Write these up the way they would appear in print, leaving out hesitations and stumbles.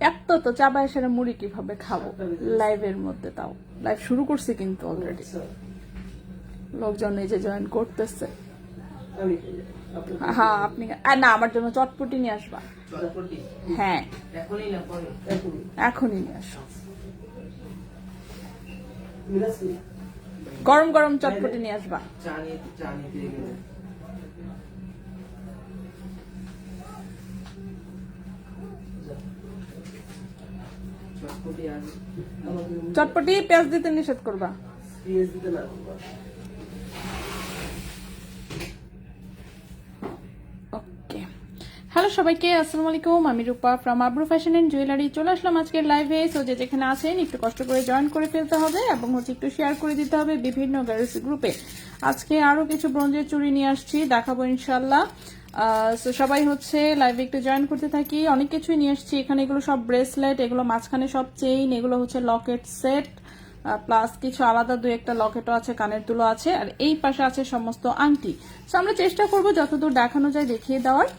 এত তো চাবায় সেরা মুড়ি কিভাবে খাবো লাইভের মধ্যে? তাও লাইভ শুরু করছি কিন্তু অলরেডি, লোকজন এই যে জয়েন করতেছে। হ্যাঁ আপনি না, আমার জন্য চটপটি নিয়ে আসবা। হ্যাঁ এখনই নিয়ে আসো, গরম গরম চটপটি নিয়ে আসবা। চটপটি পেঁয়াজ দিতে নিষেধ করবা। হ্যালো সবাইকে, আসসালামু আলাইকুম। আমি রূপা from Abru fashion and jewellery চলে আসলাম আজকের লাইভে। সো যে যেখানে আছেন একটু কষ্ট করে জয়েন করে ফেলতে হবে এবং একটু শেয়ার করে দিতে হবে বিভিন্ন গার্লস গ্রুপে। আজকে আরো কিছু ব্রোঞ্জের চুড়ি নিয়ে আসছি, দেখাবো ইনশাল্লাহ। সো সবাই লাইভে একটু জয়েন করতে থাকি। অনেক কিছুই নিয়ে আসছি এখানে, এগুলো সব ব্রেসলেট, এগুলো মাঝখানে সব চেইন, এগুলো লকেট সেট, প্লাস কিছু আলাদা দুই একটা লকেটও আছে, কানের দুলো আছে, আর এই পাশে আছে সমস্ত আংটি। সো আমরা চেষ্টা করবো যতদূর দেখানো যায় দেখিয়ে দেওয়ার।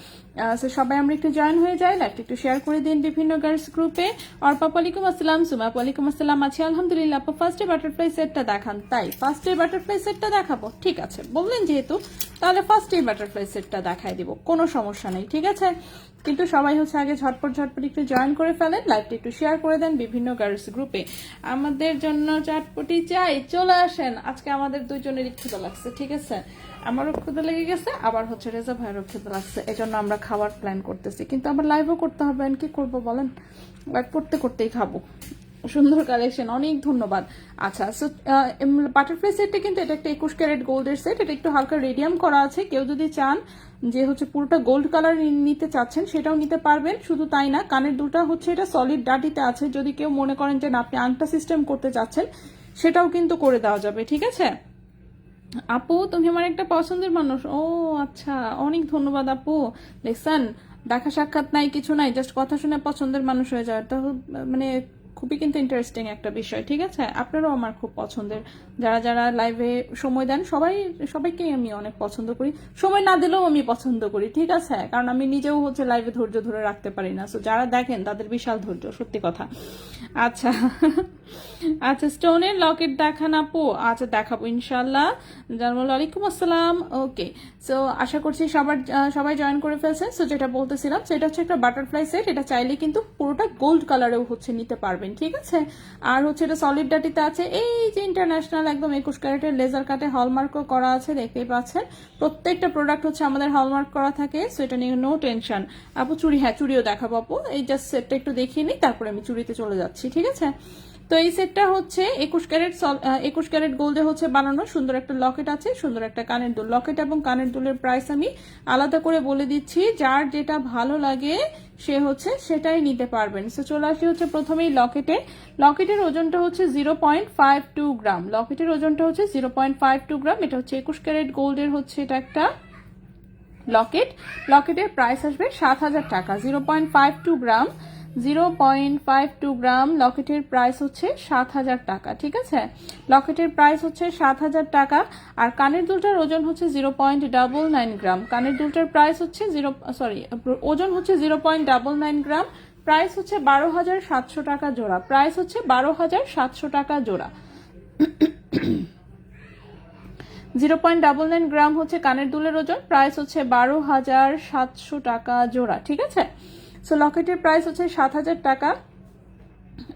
সবাই আমরা একটু জয়েন হয়ে যাই, লাইভটা একটু শেয়ার করে দিন বিভিন্ন গার্লস গ্রুপে। অর্পা ওয়ালাইকুম আসসালাম, সুমা ওয়ালাইকুম আসসালাম, আছি আলহামদুলিল্লাহ। আপু ফার্স্টে বাটারফ্লাই সেটটা দেখান। তাই ফার্স্টে বাটারফ্লাই সেটটা দেখাবো? ঠিক আছে, বললেন যেহেতু তাহলে ফার্স্টে বাটারফ্লাই সেটটা দেখাই দিব, কোনো সমস্যা নেই, ঠিক আছে। কিন্তু সবাই আগে ঝটপট একটু জয়েন করে ফেলেন, লাইভটা একটু শেয়ার করে দেন বিভিন্ন গার্লস গ্রুপে। আমাদের জন্য চটপটি চাই, চলে আসেন। আজকে আমাদের দুইজনেরই ক্ষুধা লাগছে, ঠিক আছে। আমারও ক্ষুধা লেগে গেছে, আবার রেজা ভাইয়েরও ক্ষুধা লাগছে, এই জন্য আমরা খাবার প্ল্যান করতেছি। কিন্তু আবার লাইভও করতে হবে, কি করবো বলেন, লাইভ করতে করতেই খাবো। সুন্দর কালেকশন, অনেক ধন্যবাদ। আচ্ছা, সো বাটারফ্লাই সেটটা কিন্তু এটা একটা 21 ক্যারেট গোল্ডের সেট। এটা একটু হালকা রেডিয়াম করা আছে। কেউ যদি চান যে পুরোটা গোল্ড কালার নিতে চাচ্ছেন সেটাও নিতে পারবেন। শুধু তাই না, কানের দুটা এটা সলিড ডাটিতে আছে। যদি কেউ মনে করেন যে না আপনি আংটা সিস্টেম করতে চাচ্ছেন, সেটাও কিন্তু করে দেওয়া যাবে, ঠিক আছে। আপু তুমি আমার একটা পছন্দের মানুষ। ও আচ্ছা, অনেক ধন্যবাদ আপু। লিসেন, দেখা সাক্ষাৎ নাই, কিছু নাই, জাস্ট কথা শুনে পছন্দের মানুষ হয়ে যায়, এটা মানে খুবই কিন্তু ইন্টারেস্টিং একটা বিষয়, ঠিক আছে। আপনারাও আমার খুব পছন্দের, যারা যারা লাইভে সময় দেন সবাইকেই আমি অনেক পছন্দ করি। সময় না দিলেও আমি পছন্দ করি, ঠিক আছে, কারণ আমি নিজেও লাইভে ধৈর্য ধরে রাখতে পারি না। সো যারা দেখেন তাদের বিশাল ধৈর্য, সত্যি কথা। আচ্ছা আচ্ছা, স্টোনের লকেট দেখান আপু। আচ্ছা দেখাবো ইনশাল্লাহ। ওয়ালাইকুম আসসালাম। ওকে, সো আশা করছি সবাই জয়েন করে ফেলছেন। সো যেটা বলতেছিলাম সেটা একটা বাটারফ্লাই সেট। এটা চাইলে কিন্তু পুরোটা গোল্ড কালারেও নিতে পারবেন, ঠিক আছে। আর এটা সলিড ডাটিতে আছে। এই যে ইন্টারন্যাশনাল একদম 21 ক্যারেটের লেজার কাটে হলমার্কও করা আছে, দেখতেই পাচ্ছেন। প্রত্যেকটা প্রোডাক্ট আমাদের হলমার্ক করা থাকে, সো এটা নিয়ে নো টেনশন। আপু চুড়ি, হ্যাঁ চুড়িও দেখাবো আপু। এই জাস্ট সেটটা একটু দেখিয়ে নিই, তারপরে আমি চুড়িতে চলে যাচ্ছি, ঠিক আছে। তো এই সেটটা 21 ক্যারেট গোল্ডে বানানো। সুন্দর একটা লকেট আছে, সুন্দর একটা কানের দুল। লকেট এবং কানের দুলের প্রাইস আমি আলাদা করে বলে দিচ্ছি, যার যেটা ভালো লাগে সে সেটাই নিতে পারবেন। সো চলে আসি প্রথমেই লকেটের ওজনটা 0.52 গ্রাম। লকেটের ওজনটা 0.52 গ্রাম। এটা 21 ক্যারেট গোল্ডের এটা একটা লকেটের প্রাইস আসবে 7,000 টাকা। 0.52 গ্রাম, 0.52 গ্রাম লকেটের প্রাইস 7,000 টাকা, ঠিক আছে। লকেটের প্রাইস 7,000 টাকা। আর কানের দুলটার ওজন 0.99 গ্রাম। কানের দুলটার প্রাইস ওজন 0.99 গ্রাম। প্রাইস 12,700 টাকা জোড়া। প্রাইস 12,700 টাকা জোড়া। 0.99 গ্রাম কানের দুলের ওজন। প্রাইস 12,700 টাকা জোড়া, ঠিক আছে। সো লকেটের প্রাইস 7,000 টাকা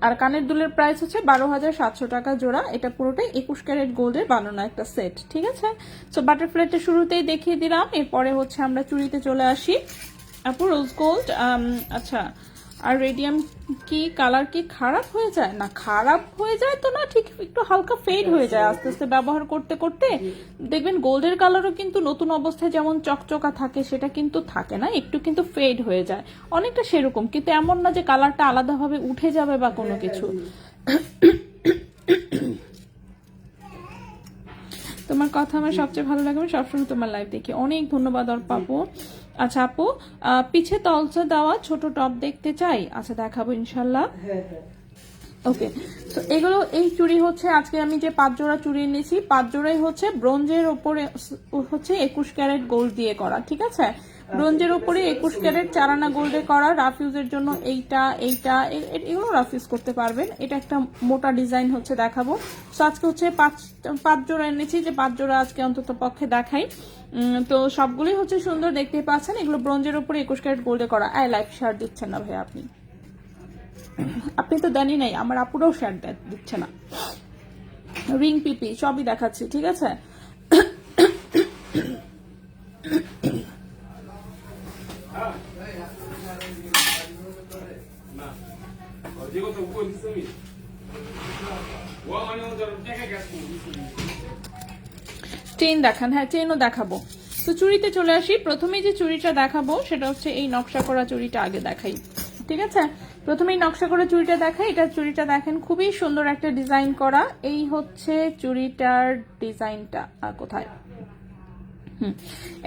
আর কানের দুলের প্রাইস 12,700 টাকা জোড়া। এটা পুরোটাই 21 ক্যারেট গোল্ডের বানানো একটা সেট, ঠিক আছে। সো বাটারফ্লাইটা শুরুতেই দেখিয়ে দিলাম। এরপরে আমরা চুড়িতে চলে আসি। আপু রোজ গোল্ড, আচ্ছা। আর রেডিয়াম কি কালার কি খারাপ হয়ে যায়? না খারাপ হয়ে যায় তো না, ঠিক একটু হালকা ফেড হয়ে যায় আস্তে আস্তে ব্যবহার করতে করতে। দেখবেন গোল্ডের কালারও কিন্তু নতুন অবস্থায় যেমন চকচকা থাকে সেটা কিন্তু থাকে না, একটু কিন্তু ফেড হয়ে যায় অনেকটা সেরকম। কিন্তু এমন না যে কালারটা আলাদাভাবে উঠে যাবে বা কোনো কিছু। তোমার কথা আমার সবচেয়ে ভালো লাগে, আমি সবসময় তোমার লাইভ দেখি। অনেক ধন্যবাদ অর্পা আপু। আচ্ছা আপু, পিছে তলসা দেওয়া ছোট টপ দেখতে চাই। আচ্ছা দেখাবো ইনশাল্লাহ। ওকে, তো এগুলো এই চুড়ি হচ্ছে আজকে আমি যে 5 জোড়া চুড়ি এনেছি 5 জোড়াই হচ্ছে ব্রোঞ্জের ওপরে হচ্ছে 21 ক্যারেট গোল্ড দিয়ে করা, ঠিক আছে? ব্রোঞ্জের ওপরে 21 ক্যারেট 4 আনা গোল্ডে করা। রাফ ইউজের জন্য এইটা এইটা এগুলো রাফ ইউজ করতে পারবেন। এটা একটা মোটা ডিজাইন হচ্ছে দেখাবো। তো আজকে হচ্ছে 5 জোড়া এনেছি, যে 5 জোড়া আজকে অন্তত পক্ষে দেখাই। তো সবগুলোই হচ্ছে সুন্দর, দেখতে পাচ্ছেন। এগুলো ব্রোঞ্জের উপরে 21 ক্যারেট গোল্ডে করা। লাইফ শার্ট দিচ্ছেন না ভাই আপনি? আপনি তো জানি নাই, আমার আপুরাও শার্ট দিচ্ছে না। রিং পিপি সবই দেখাচ্ছি, ঠিক আছে? চেইন দেখান। হ্যাঁ, চেইনও দেখাবো। তো চুড়িতে চলে আসি। প্রথমে যে চুড়িটা দেখাবো সেটা হচ্ছে এই নকশা করা চুড়িটা আগে দেখাই, ঠিক আছে? প্রথমেই নকশা করা চুড়িটা দেখাই। এটা চুড়িটা দেখেন, খুবই সুন্দর একটা ডিজাইন করা। এই হচ্ছে চুড়িটার ডিজাইনটা। কোথায়?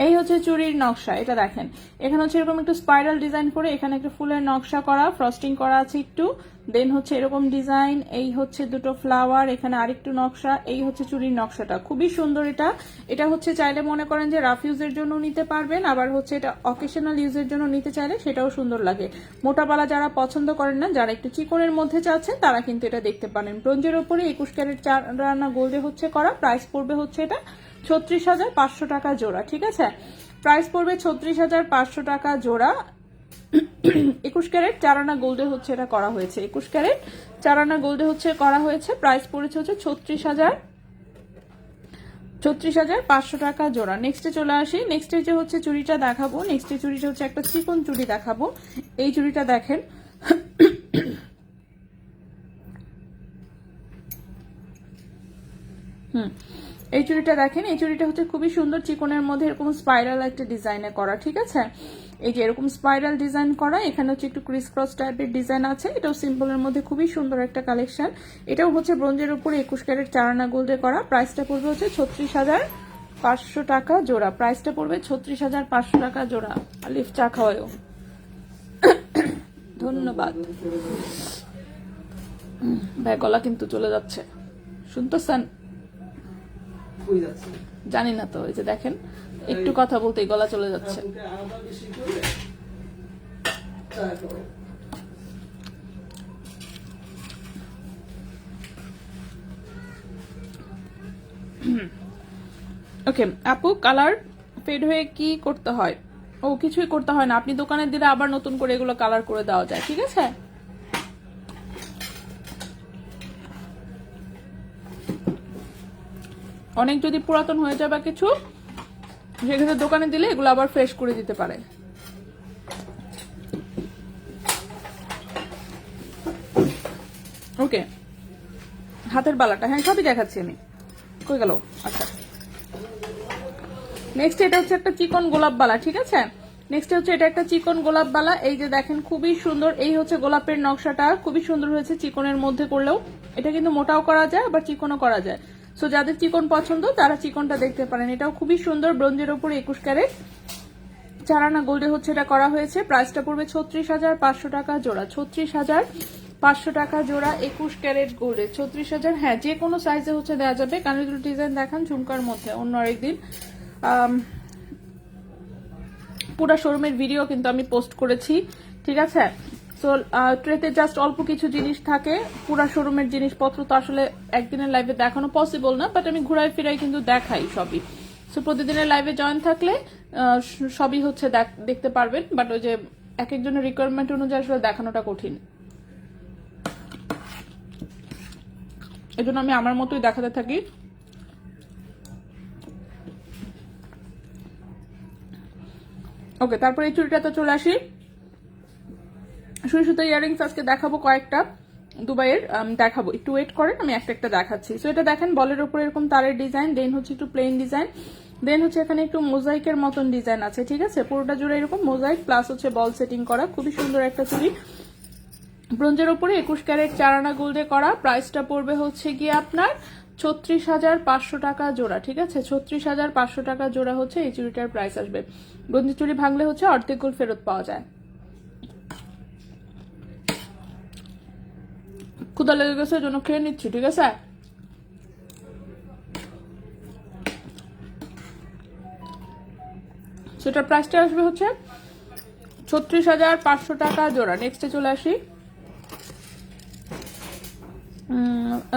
এই হচ্ছে চুড়ির নকশা। এটা দেখেন, এখানে হচ্ছে এরকম একটু স্পাইরাল ডিজাইন করে, এখানে একটা ফুলের নকশা করা, ফ্রস্টিং করা আছে একটু। দেন হচ্ছে এরকম ডিজাইন, এই হচ্ছে দুটো ফ্লাওয়ার, এখানে আরেকটু নকশা। এই হচ্ছে চুড়ির নকশাটা, খুবই সুন্দর। এটা হচ্ছে চাইলে মনে করেন যে রাফ ইউজের জন্য নিতে পারবেন, আবার হচ্ছে এটা অকেশনাল ইউজের জন্য নিতে চাইলে সেটাও সুন্দর লাগে। মোটাপালা যারা পছন্দ করেন না, যারা একটু চিকনের মধ্যে চাচ্ছেন, তারা কিন্তু এটা দেখতে পারেন। ব্রোঞ্জের উপরে 21 ক্যারেট 4 আনা গোল্ডে হচ্ছে করা। প্রাইস পড়বে হচ্ছে এটা 36,500 টাকা জোড়া, ঠিক আছে? প্রাইস পড়বে 36,500 টাকা জোড়া। 21 ক্যারেট 4 আনা গোল্ডে হচ্ছে এটা করা হয়েছে। 21 ক্যারেট 4 আনা গোল্ডে হচ্ছে করা হয়েছে। প্রাইস পড়েছে হচ্ছে 36,500 টাকা জোড়া। নেক্সটে চলে আসি। নেক্সটে যে হচ্ছে চুড়িটা দেখাবো, নেক্সটে চুড়িটা হচ্ছে একটা চিকন চুড়ি দেখাবো। এই চুড়িটা দেখেন, এই চুড়িটা দেখেন। এই চুড়িটা হচ্ছে খুবই সুন্দর, চিকনের মধ্যে এরকম স্পাইরাল একটা ডিজাইনে করা, ঠিক আছে? এই যে এরকম স্পাইরাল ডিজাইন করা, এখানে হচ্ছে একটু ক্রিস ক্রস টাইপের ডিজাইন আছে। এটাও সিম্পলের মধ্যে খুবই সুন্দর একটা কালেকশন। এটাও হচ্ছে ব্রোঞ্জের উপরে 21 ক্যারেট 4 আনা গোল্ডে করা। প্রাইসটা পড়বে হচ্ছে 36,500 টাকা জোড়া। প্রাইসটা পড়বে 36,500 টাকা জোড়া। আলিফ চা খাওয়ায়ও, ধন্যবাদ ভাই। গলা কিন্তু চলে যাচ্ছে, শুনতেছেন? জানি না তো, এই যে দেখেন, একটু কথা বলতেই গলা চলে যাচ্ছে। ওকে আপু, কালার ফেড হয়ে কি করতে হয়? ও কিছুই করতে হয় না, আপনি দোকানে দিলে আবার নতুন করে এগুলো কালার করে দেওয়া যায়, ঠিক আছে? অনেক যদি পুরাতন হয়ে যায় বা কিছু, সেক্ষেত্রে দোকানে দিলে এগুলো আবার ফ্রেশ করে দিতে পারে। ওকে, হাতের বালাটা, হ্যাঁ সবই দেখাচ্ছি আমি। কই গেল? আচ্ছা, নেক্সট এটা হচ্ছে একটা চিকন গোলাপ বালা, ঠিক আছে? নেক্সট হচ্ছে এটা একটা চিকন গোলাপ বালা। এই যে দেখেন, খুবই সুন্দর। এই হচ্ছে গোলাপের নকশাটা, খুবই সুন্দর হয়েছে চিকনের মধ্যে করলেও। এটা কিন্তু মোটাও করা যায়, আবার চিকনও করা যায়। সো যাদের চিকন পছন্দ তারা চিকনটা দেখতে পারেন। এটাও খুবই সুন্দর, ব্রোঞ্জের উপরে 21 ক্যারেট 4 আনা গোল্ডে হচ্ছে এটা করা হয়েছে। প্রাইসটা পড়বে 36,500 টাকা জোড়া। 36,500 টাকা জোড়া 21 ক্যারেট গোল্ডে। 36,000। হ্যাঁ, যে কোনো সাইজে হচ্ছে দেওয়া যাবে। কানের ডিজাইন দেখান ঝুমকার মধ্যে, অন্য আরেকদিন পুরো শোরুমের ভিডিও কিন্তু আমি পোস্ট করেছি, ঠিক আছে? সো ট্রেতে জাস্ট অল্প কিছু জিনিস থাকে, পুরো শোরুমের জিনিসপত্র তো আসলে একদিনের লাইভে দেখানো পসিবল না, বাট আমি ঘুরাই ফিরাই কিন্তু দেখাই সবই। সো প্রতিদিনের লাইভে জয়েন থাকলে সবই হচ্ছে দেখতে পারবেন, বাট ওই যে এক একজনের রিকোয়ারমেন্ট অনুযায়ী আসলে দেখানোটা কঠিন, এই জন্য আমি আমার মতোই দেখাতে থাকি। ওকে, তারপরে এই চুড়িটাতে চলে আসি। সুই সুতো ইয়ারিংস আজকে দেখাবো কয়েকটা, দুবাইয়ের দেখাবো। একটু ওয়েট করেন, আমি একটা একটা দেখাচ্ছি। সো এটা দেখেন, বলের উপরে এরকম তারের ডিজাইন, দেন হচ্ছে একটু প্লেন ডিজাইন, দেন হচ্ছে এখানে একটু মোজাইকের মতন ডিজাইন আছে, ঠিক আছে? পুরোটা জুড়ে এরকম মোজাইক প্লাস হচ্ছে বল সেটিং করা, খুবই সুন্দর একটা চুড়ি। ব্রোঞ্জের উপরে 21 ক্যারেট 4 আনা গোল্ডে করা। প্রাইসটা পড়বে হচ্ছে গিয়ে আপনার 36,500 টাকা জোড়া, ঠিক আছে? 36,500 টাকা জোড়া হচ্ছে এই চুড়িটার প্রাইস আসবে। ব্রোঞ্জের চুড়ি ভাঙলে হচ্ছে অর্ধেক গোল্ড ফেরত পাওয়া যায়। ক্ষুধা লেগে গেছে, জন্য খেয়ে নিচ্ছি, ঠিক আছে। সেটার প্রাইসটা আসবে হচ্ছে 36,500 টাকা জোড়া। নেক্সটে চলে আসি।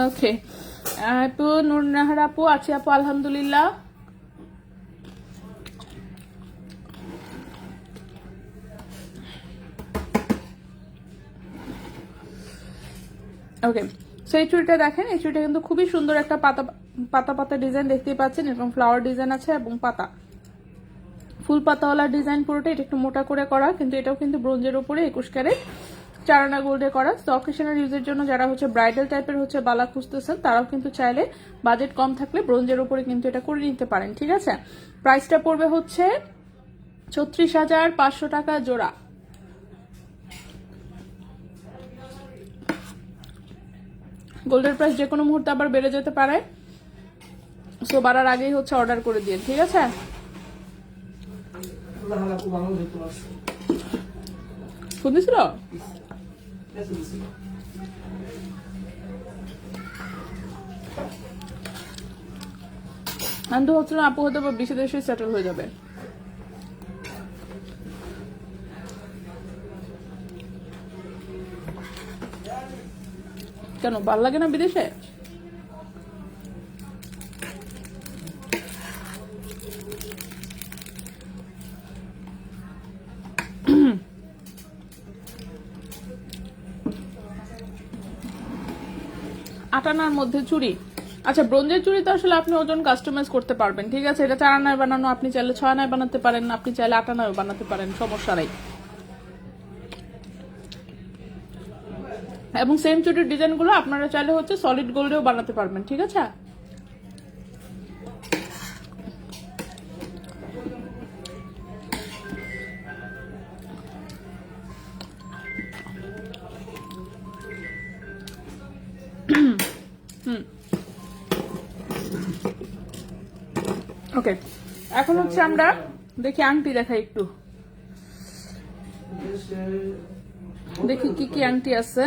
ওকে, আপু নুরনাহার আপু আছি আপু, আলহামদুলিল্লাহ। ওকে, সো এই চুড়িটা দেখেন, এই চুড়িটা কিন্তু খুবই সুন্দর একটা পাতা পাতা পাতা ডিজাইন দেখতেই পাচ্ছেন, এরকম ফ্লাওয়ার ডিজাইন আছে এবং পাতা, ফুল পাতাওয়ালা ডিজাইন পুরোটা। এটা একটু মোটা করে করা, কিন্তু এটাও কিন্তু ব্রোঞ্জের উপরে 21 ক্যারেট 4 আনা গোল্ডে করা। তো অকেশনাল ইউজের জন্য যারা হচ্ছে ব্রাইডাল টাইপের হচ্ছে বালা খুঁজতেছেন, তারাও কিন্তু চাইলে বাজেট কম থাকলে ব্রোঞ্জের উপরে কিন্তু এটা করে নিতে পারেন, ঠিক আছে। প্রাইসটা পড়বে হচ্ছে 36,500 টাকা জোড়া। গোল্ডের প্রাইস যে কোনো মুহূর্তে আবার বেড়ে যেতে পারে, সো বাড়ার আগেই হচ্ছে অর্ডার করে দিন, ঠিক আছে। ফোন দিছিল আন্দু হচ্ছিল আপু, হয়তো বেশি দেশে সেটেল হয়ে যাবে। কেন ভাল লাগে না বিদেশে? আটানার মধ্যে চুড়ি, আচ্ছা ব্রোঞ্জের চুড়ি তো আসলে আপনি ওজন কাস্টমাইজ করতে পারবেন, ঠিক আছে। এটা 4 আনায় বানানো, আপনি চাইলে 6 আনায় বানাতে পারেন, আপনি চাইলে 8 আনায় বানাতে পারেন, সমস্যা নাই। এবং সেম চুড়ির ডিজাইনগুলো আপনারা চাইলে হচ্ছে সলিড গোল্ডেও বানাতে পারবেন, ঠিক আছে। ওকে, এখন হচ্ছে আমরা দেখি আংটি দেখাই একটু, দেখি কি কি আংটি আছে।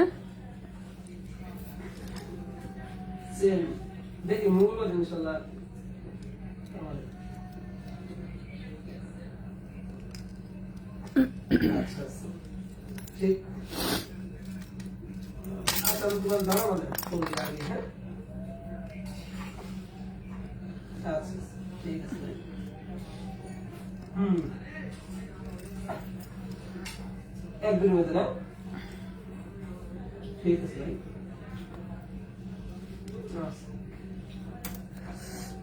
একদিনের মধ্যে না, ঠিক আছে।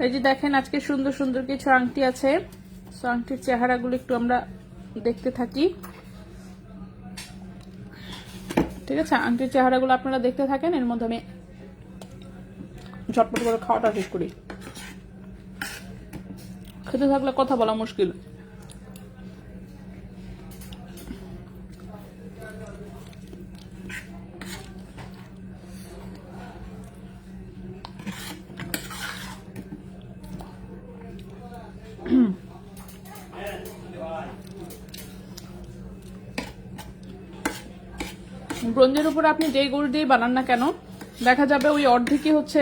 এই যে দেখেন, আজকে সুন্দর সুন্দর কিছু আংটি আছে। সো আংটির চেহারাগুলো একটু আমরা দেখতে থাকি, ঠিক আছে। আংটির চেহারাগুলো আপনারা দেখতে থাকেন, এর মধ্যে আমি ঝটপট করে খাওয়াটা শেষ করি। খেতে থাকলে কথা বলা মুশকিল। ব্রোঞ্জের উপর আপনি যেই গোল্ড দিয়ে বানান না কেন, দেখা যাবে ওই অর্ধেকই হচ্ছে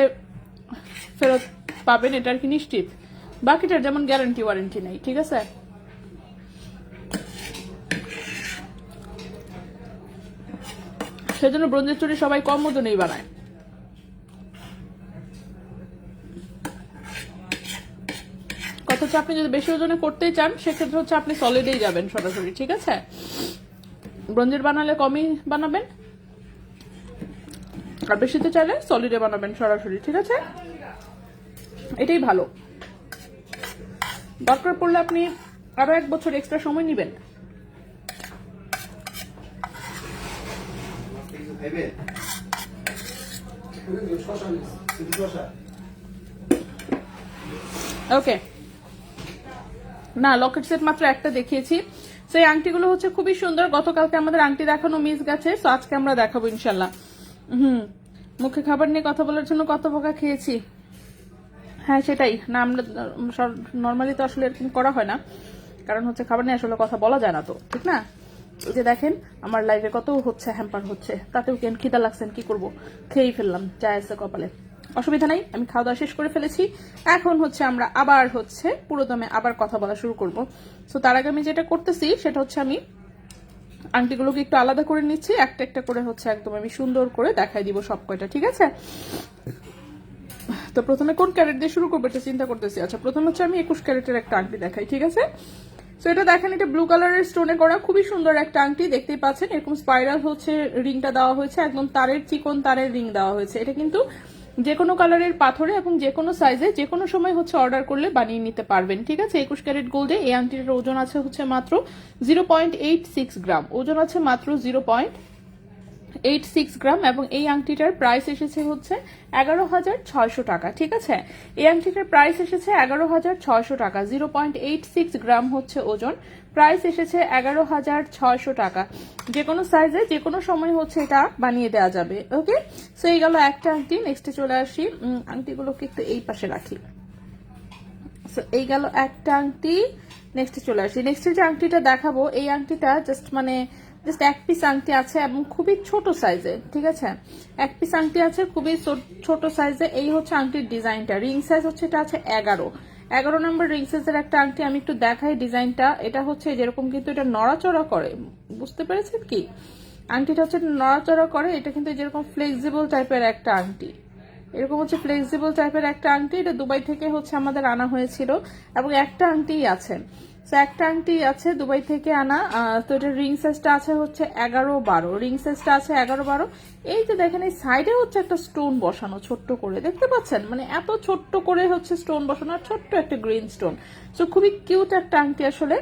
ফেরত পাবেন, এটা আর কি নিশ্চিত। বাকিটার যেমন গ্যারান্টি ওয়ারেন্টি নেই, ঠিক আছে। সেজন্য ব্রোঞ্জের চুড়ি সবাই কম ওজনেই বানায়। কথা হচ্ছে আপনি যদি বেশি ওজনে করতেই চান, সেক্ষেত্রে হচ্ছে আপনি সলিডেই যাবেন সরাসরি, ঠিক আছে। ব্রোঞ্জের বানালে কমই বানাবেন, আর বেশিতে চাইলে সলিডে বানাবেন সরাসরি, ঠিক আছে। এটাই ভালো। দরকার পড়লে আপনি আরো 1 বছর এক্সট্রা সময় নেবেন। ওকে, না লকেট সেট মাত্র একটা দেখিয়েছি। সেই আংটিগুলো হচ্ছে খুবই সুন্দর। গতকালকে আমাদের আংটি দেখানো মিস গেছে, তো আজকে আমরা দেখাবো ইনশাল্লাহ। মুখে খাবার নিয়ে কথা বলার জন্য কত বোকা খেয়েছি। হ্যাঁ সেটাই না, আমরা নর্মালি তো আসলে এরকম করা হয় না, কারণ হচ্ছে খাবার নিয়ে আসলে কথা বলা যায় না, তো ঠিক না। এই যে দেখেন আমার লাইভে কত হচ্ছে, হ্যাম্পার হচ্ছে, তাতেও কেন খিদা লাগছেন, কি করব, খেয়েই ফেললাম, যা আছে কপালে, অসুবিধা নাই, আমি খাওয়া দাওয়া শেষ করে ফেলেছি। এখন হচ্ছে আমরা আবার হচ্ছে পুরোদমে আবার কথা বলা শুরু করব। সো তার আগে আমি যেটা করতেছি সেটা হচ্ছে আমি আংটিগুলোকে একটু আলাদা করে নিচ্ছি, একটা একটা করে হচ্ছে একদম আমি সুন্দর করে দেখাই দিব সব কয়টা, ঠিক আছে? তো প্রথমে কোন ক্যারেট দিয়ে শুরু করবো এটা চিন্তা করতেছি। আচ্ছা, প্রথমে হচ্ছে আমি 21 ক্যারেটের একটা আংটি দেখাই, ঠিক আছে? তো এটা দেখেন, এটা ব্লু কালারের স্টোনে করা, খুবই সুন্দর একটা আংটি, দেখতেই পাচ্ছেন এরকম স্পাইরাল হচ্ছে রিংটা দেওয়া হয়েছে, একদম তারের চিকন তারের রিং দেওয়া হয়েছে। এটা কিন্তু যে কোনো কালারের পাথরে এবং যে কোনো সাইজে যে কোনো সময় হচ্ছে অর্ডার করলে বানিয়ে নিতে পারবেন, ঠিক আছে? 21 ক্যারেট গোল্ডে এই আংটিটার ওজন আছে হচ্ছে মাত্র 0.86 গ্রাম, ওজন আছে মাত্র 0.86 গ্রাম, এবং এই আংটিটার প্রাইস এসেছে হচ্ছে 11,600 টাকা, ঠিক আছে? এই আংটিটার প্রাইস এসেছে 11,600 টাকা, 0.86 গ্রাম হচ্ছে ওজন, প্রাইস এসেছে 11,600 টাকা। যে কোনো সাইজে যে কোনো সময় হচ্ছে এটা বানিয়ে দেওয়া যাবে। ওকে, সো এই গেল একটা আংটি। নেক্সটে চলে আসি, আংটিগুলোকে একটু এই পাশে রাখি। সো এই গেল একটা আংটি, নেক্সটে চলে আসি। নেক্সটে যে আংটিটা দেখাবো, এই আংটিটা জাস্ট এক পিস আংটি আছে এবং খুবই ছোট সাইজে, ঠিক আছে? এক পিস আংটি আছে খুবই ছোট সাইজে। এই হচ্ছে আংটির ডিজাইনটা, রিং সাইজ হচ্ছে এটা আছে 11 নম্বর রিং সাইজের একটা আংটি। আমি একটু দেখাই ডিজাইনটা। এটা হচ্ছে যেরকম কিন্তু এটা নড়াচড়া করে, বুঝতে পেরেছেন কি? আংটিটা হচ্ছে নড়াচড়া করে, এটা কিন্তু যেরকম ফ্লেক্সিবল টাইপের একটা আংটি, এরকম হচ্ছে ফ্লেক্সিবল টাইপের একটা আংটি। এটা দুবাই থেকে হচ্ছে আমাদের আনা হয়েছিল, এবং একটা আংটি আছে, তো একটা আংটি আছে দুবাই থেকে আনা। তো এটা রিং সাইজটা আছে হচ্ছে 11-12, রিং সাইজটা আছে 11-12। এই যে দেখেন এই সাইডে হচ্ছে একটা স্টোন বসানো ছোট্ট করে, দেখতে পাচ্ছেন? মানে এত ছোট্ট করে হচ্ছে স্টোন বসানো, ছোট্ট একটা গ্রিন স্টোন। তো খুবই কিউট একটা আংটি আসলে।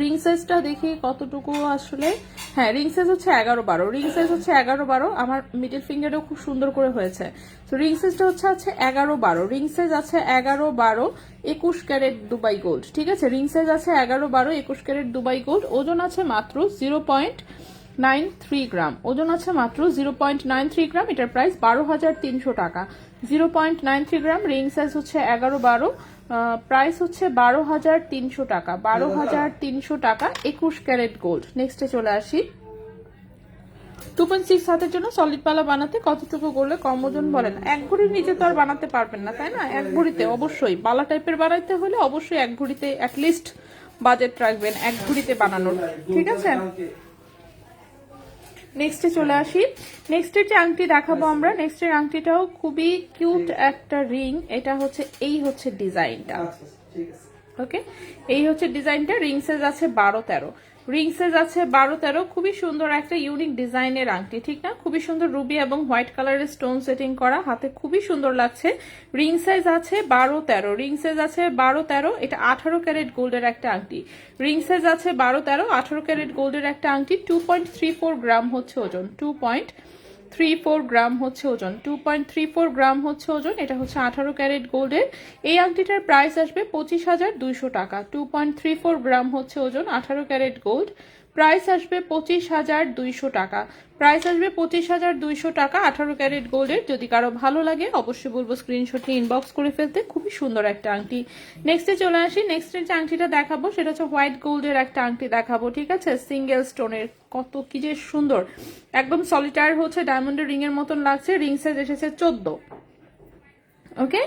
রিং সাইজটা দেখি কতটুকু আসলে, হ্যাঁ রিং সাইজ হচ্ছে 11-12, রিং সাইজ হচ্ছে 11-12। আমার মিডল ফিঙ্গারও খুব সুন্দর করে হয়েছে। তো রিং সাইজটা হচ্ছে 11-12, রিং সাইজ আছে 11-12, 21 ক্যারেট দুবাই গোল্ড, ঠিক আছে? রিং সাইজ আছে 11-12, 21 ক্যারেট দুবাই গোল্ড, ওজন আছে মাত্র 0.93 গ্রাম, ওজন আছে মাত্র 0.93 গ্রাম। এটার প্রাইস 12,300 টাকা, 0.93 গ্রাম, রিং সাইজ হচ্ছে 11-12, প্রাইস হচ্ছে 12,300 টাকা, 12,300 টাকা, 21 ক্যারেট গোল্ড। নেক্সটে চলে আসি, 2.6 হাতের জন্য সলিড পালা বানাতে কতটুকু করলে কম ওজন বলেন? এক ভরির নিচে তো আর বানাতে পারবেন না, তাই না? এক ভরিতে অবশ্যই বালা টাইপের বানাইতে হলে অবশ্যই এক ভরিতে অ্যাটলিস্ট বাজেট রাখবেন এক ভরিতে বানানোর, ঠিক আছে? নেক্সটে চলে আসি, নেক্সটের যে আংটি দেখাবো আমরা, নেক্সটের আংটিটাও খুবই কিউট একটা রিং। এটা হচ্ছে এই হচ্ছে ডিজাইনটা, ওকে? এই হচ্ছে ডিজাইনটা, রিং সাইজ আছে 12-13, রিং সাইজ আছে 12-13। খুবই সুন্দর একটা ইউনিক ডিজাইনের আংটি, ঠিক না? খুবই সুন্দর রুবি এবং হোয়াইট কালারের স্টোন সেটিং করা, হাতে খুবই সুন্দর লাগছে। রিং সাইজ আছে 12-13, রিং সাইজ আছে 12-13। এটা 18 ক্যারেট গোল্ডের একটা আংটি, রিং সাইজ আছে 12-13, 18 ক্যারেট গোল্ডের একটা আংটি। 2.34 গ্রাম হচ্ছে ওজন, 2.34 গ্রাম হচ্ছে ওজন, 2.34 গ্রাম হচ্ছে ওজন। এটা হচ্ছে 18 ক্যারেট গোল্ডের। এই আংটিটার প্রাইস আসবে 25,200 টাকা, 2.34 গ্রাম হচ্ছে ওজন, 18 ক্যারেট গোল্ড, প্রাইস আসবে 25,200 টাকা, প্রাইস আসবে 25,200 টাকা, 18 ক্যারেট গোল্ডের। যদি কারো ভালো লাগে অবশ্যই বলবো স্ক্রিনশট নিয়ে ইনবক্স করে ফেলতে, খুবই সুন্দর একটা আংটি। নেক্সটে চলে আসি, নেক্সটের যে আংটিটা দেখাবো সেটা হচ্ছে হোয়াইট গোল্ডের একটা আংটি দেখাবো, ঠিক আছে? সিঙ্গেল স্টোনের, কত কি যে সুন্দর, একদম সলিটার হচ্ছে ডায়মন্ডের রিং এর মতন লাগছে। রিং সাইজ এসেছে 14, ওকে?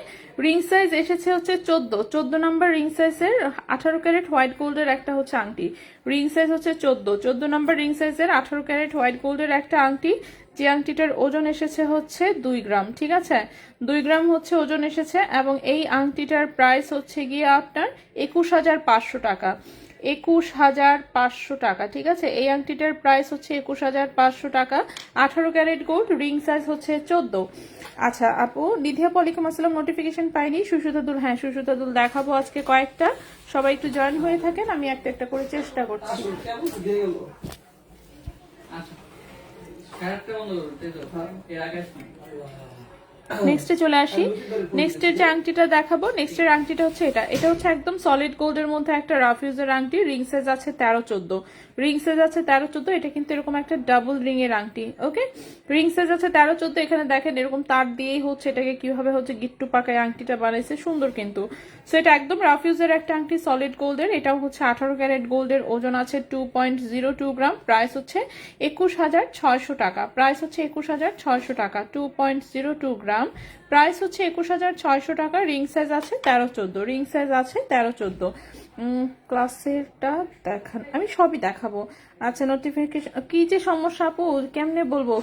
রিং সাইজ এসেছে হচ্ছে 14 নাম্বার রিং সাইজের 18 ক্যারেট হোয়াইট গোল্ডের একটা হচ্ছে আংটি। রিং সাইজ হচ্ছে 14 নাম্বার রিং সাইজের 18 ক্যারেট হোয়াইট গোল্ডের একটা আংটি, যে আংটিটার ওজন এসেছে হচ্ছে 2 গ্রাম, ঠিক আছে? 2 গ্রাম হচ্ছে ওজন এসেছে, এবং এই আংটিটার প্রাইস হচ্ছে গিয়ে আপনার 21,500 টাকা, 21,500 টাকা, ঠিক আছে? এই আংটিটার প্রাইস হচ্ছে 21,500 টাকা, 18 ক্যারেট গোল্ড, রিং সাইজ হচ্ছে 14। আচ্ছা আপু, নিধিয়া ওয়ালাইকুম আসসালাম, নোটিফিকেশন পাইনি। সুসুতাদুল, হ্যাঁ সুসুতাদুল দেখাবো আজকে কয়েকটা, সবাই একটু জয়েন হয়ে থাকেন, আমি একটা একটা করে চেষ্টা করছি। নেক্সটে চলে আসি। নেক্সটের যে আংটিটা দেখাবো, নেক্সটের আংটিটা হচ্ছে এটা হচ্ছে একদম সলিড গোল্ডের মধ্যে একটা রাফ ইউজের আংটি। রিং সাইজ আছে 13-14, রিং সাইজ আছে 13-14। এটা কিন্তু এরকম একটা ডাবল রিং এর আংটি। ওকে, রিং সাইজ আছে 13-14। এখানে দেখেন এরকম তার দিয়েই হচ্ছে এটাকে কিভাবে হচ্ছে গিট্টু পাকায় আংটিটা বানাইছে, সুন্দর কিন্তু। সো এটা একদম রাফ ইউজের একটা আংটি, সলিড গোল্ডের। এটাও হচ্ছে 18 ক্যারেট গোল্ডের, ওজন আছে 2.02 গ্রাম। প্রাইস হচ্ছে 21,600 টাকা। প্রাইস হচ্ছে 21,600 টাকা। 2.02 গ্রাম, প্রাইস হচ্ছে 21,600 টাকা। রিং সাইজ আছে 13-14, রিং সাইজ আছে 13-14। ক্লাসেরটা দেখান, আমি সবই দেখাবো। আচ্ছা, নোটিফিকেশন কি যে সমস্যা আপু, কেমনে বলবো,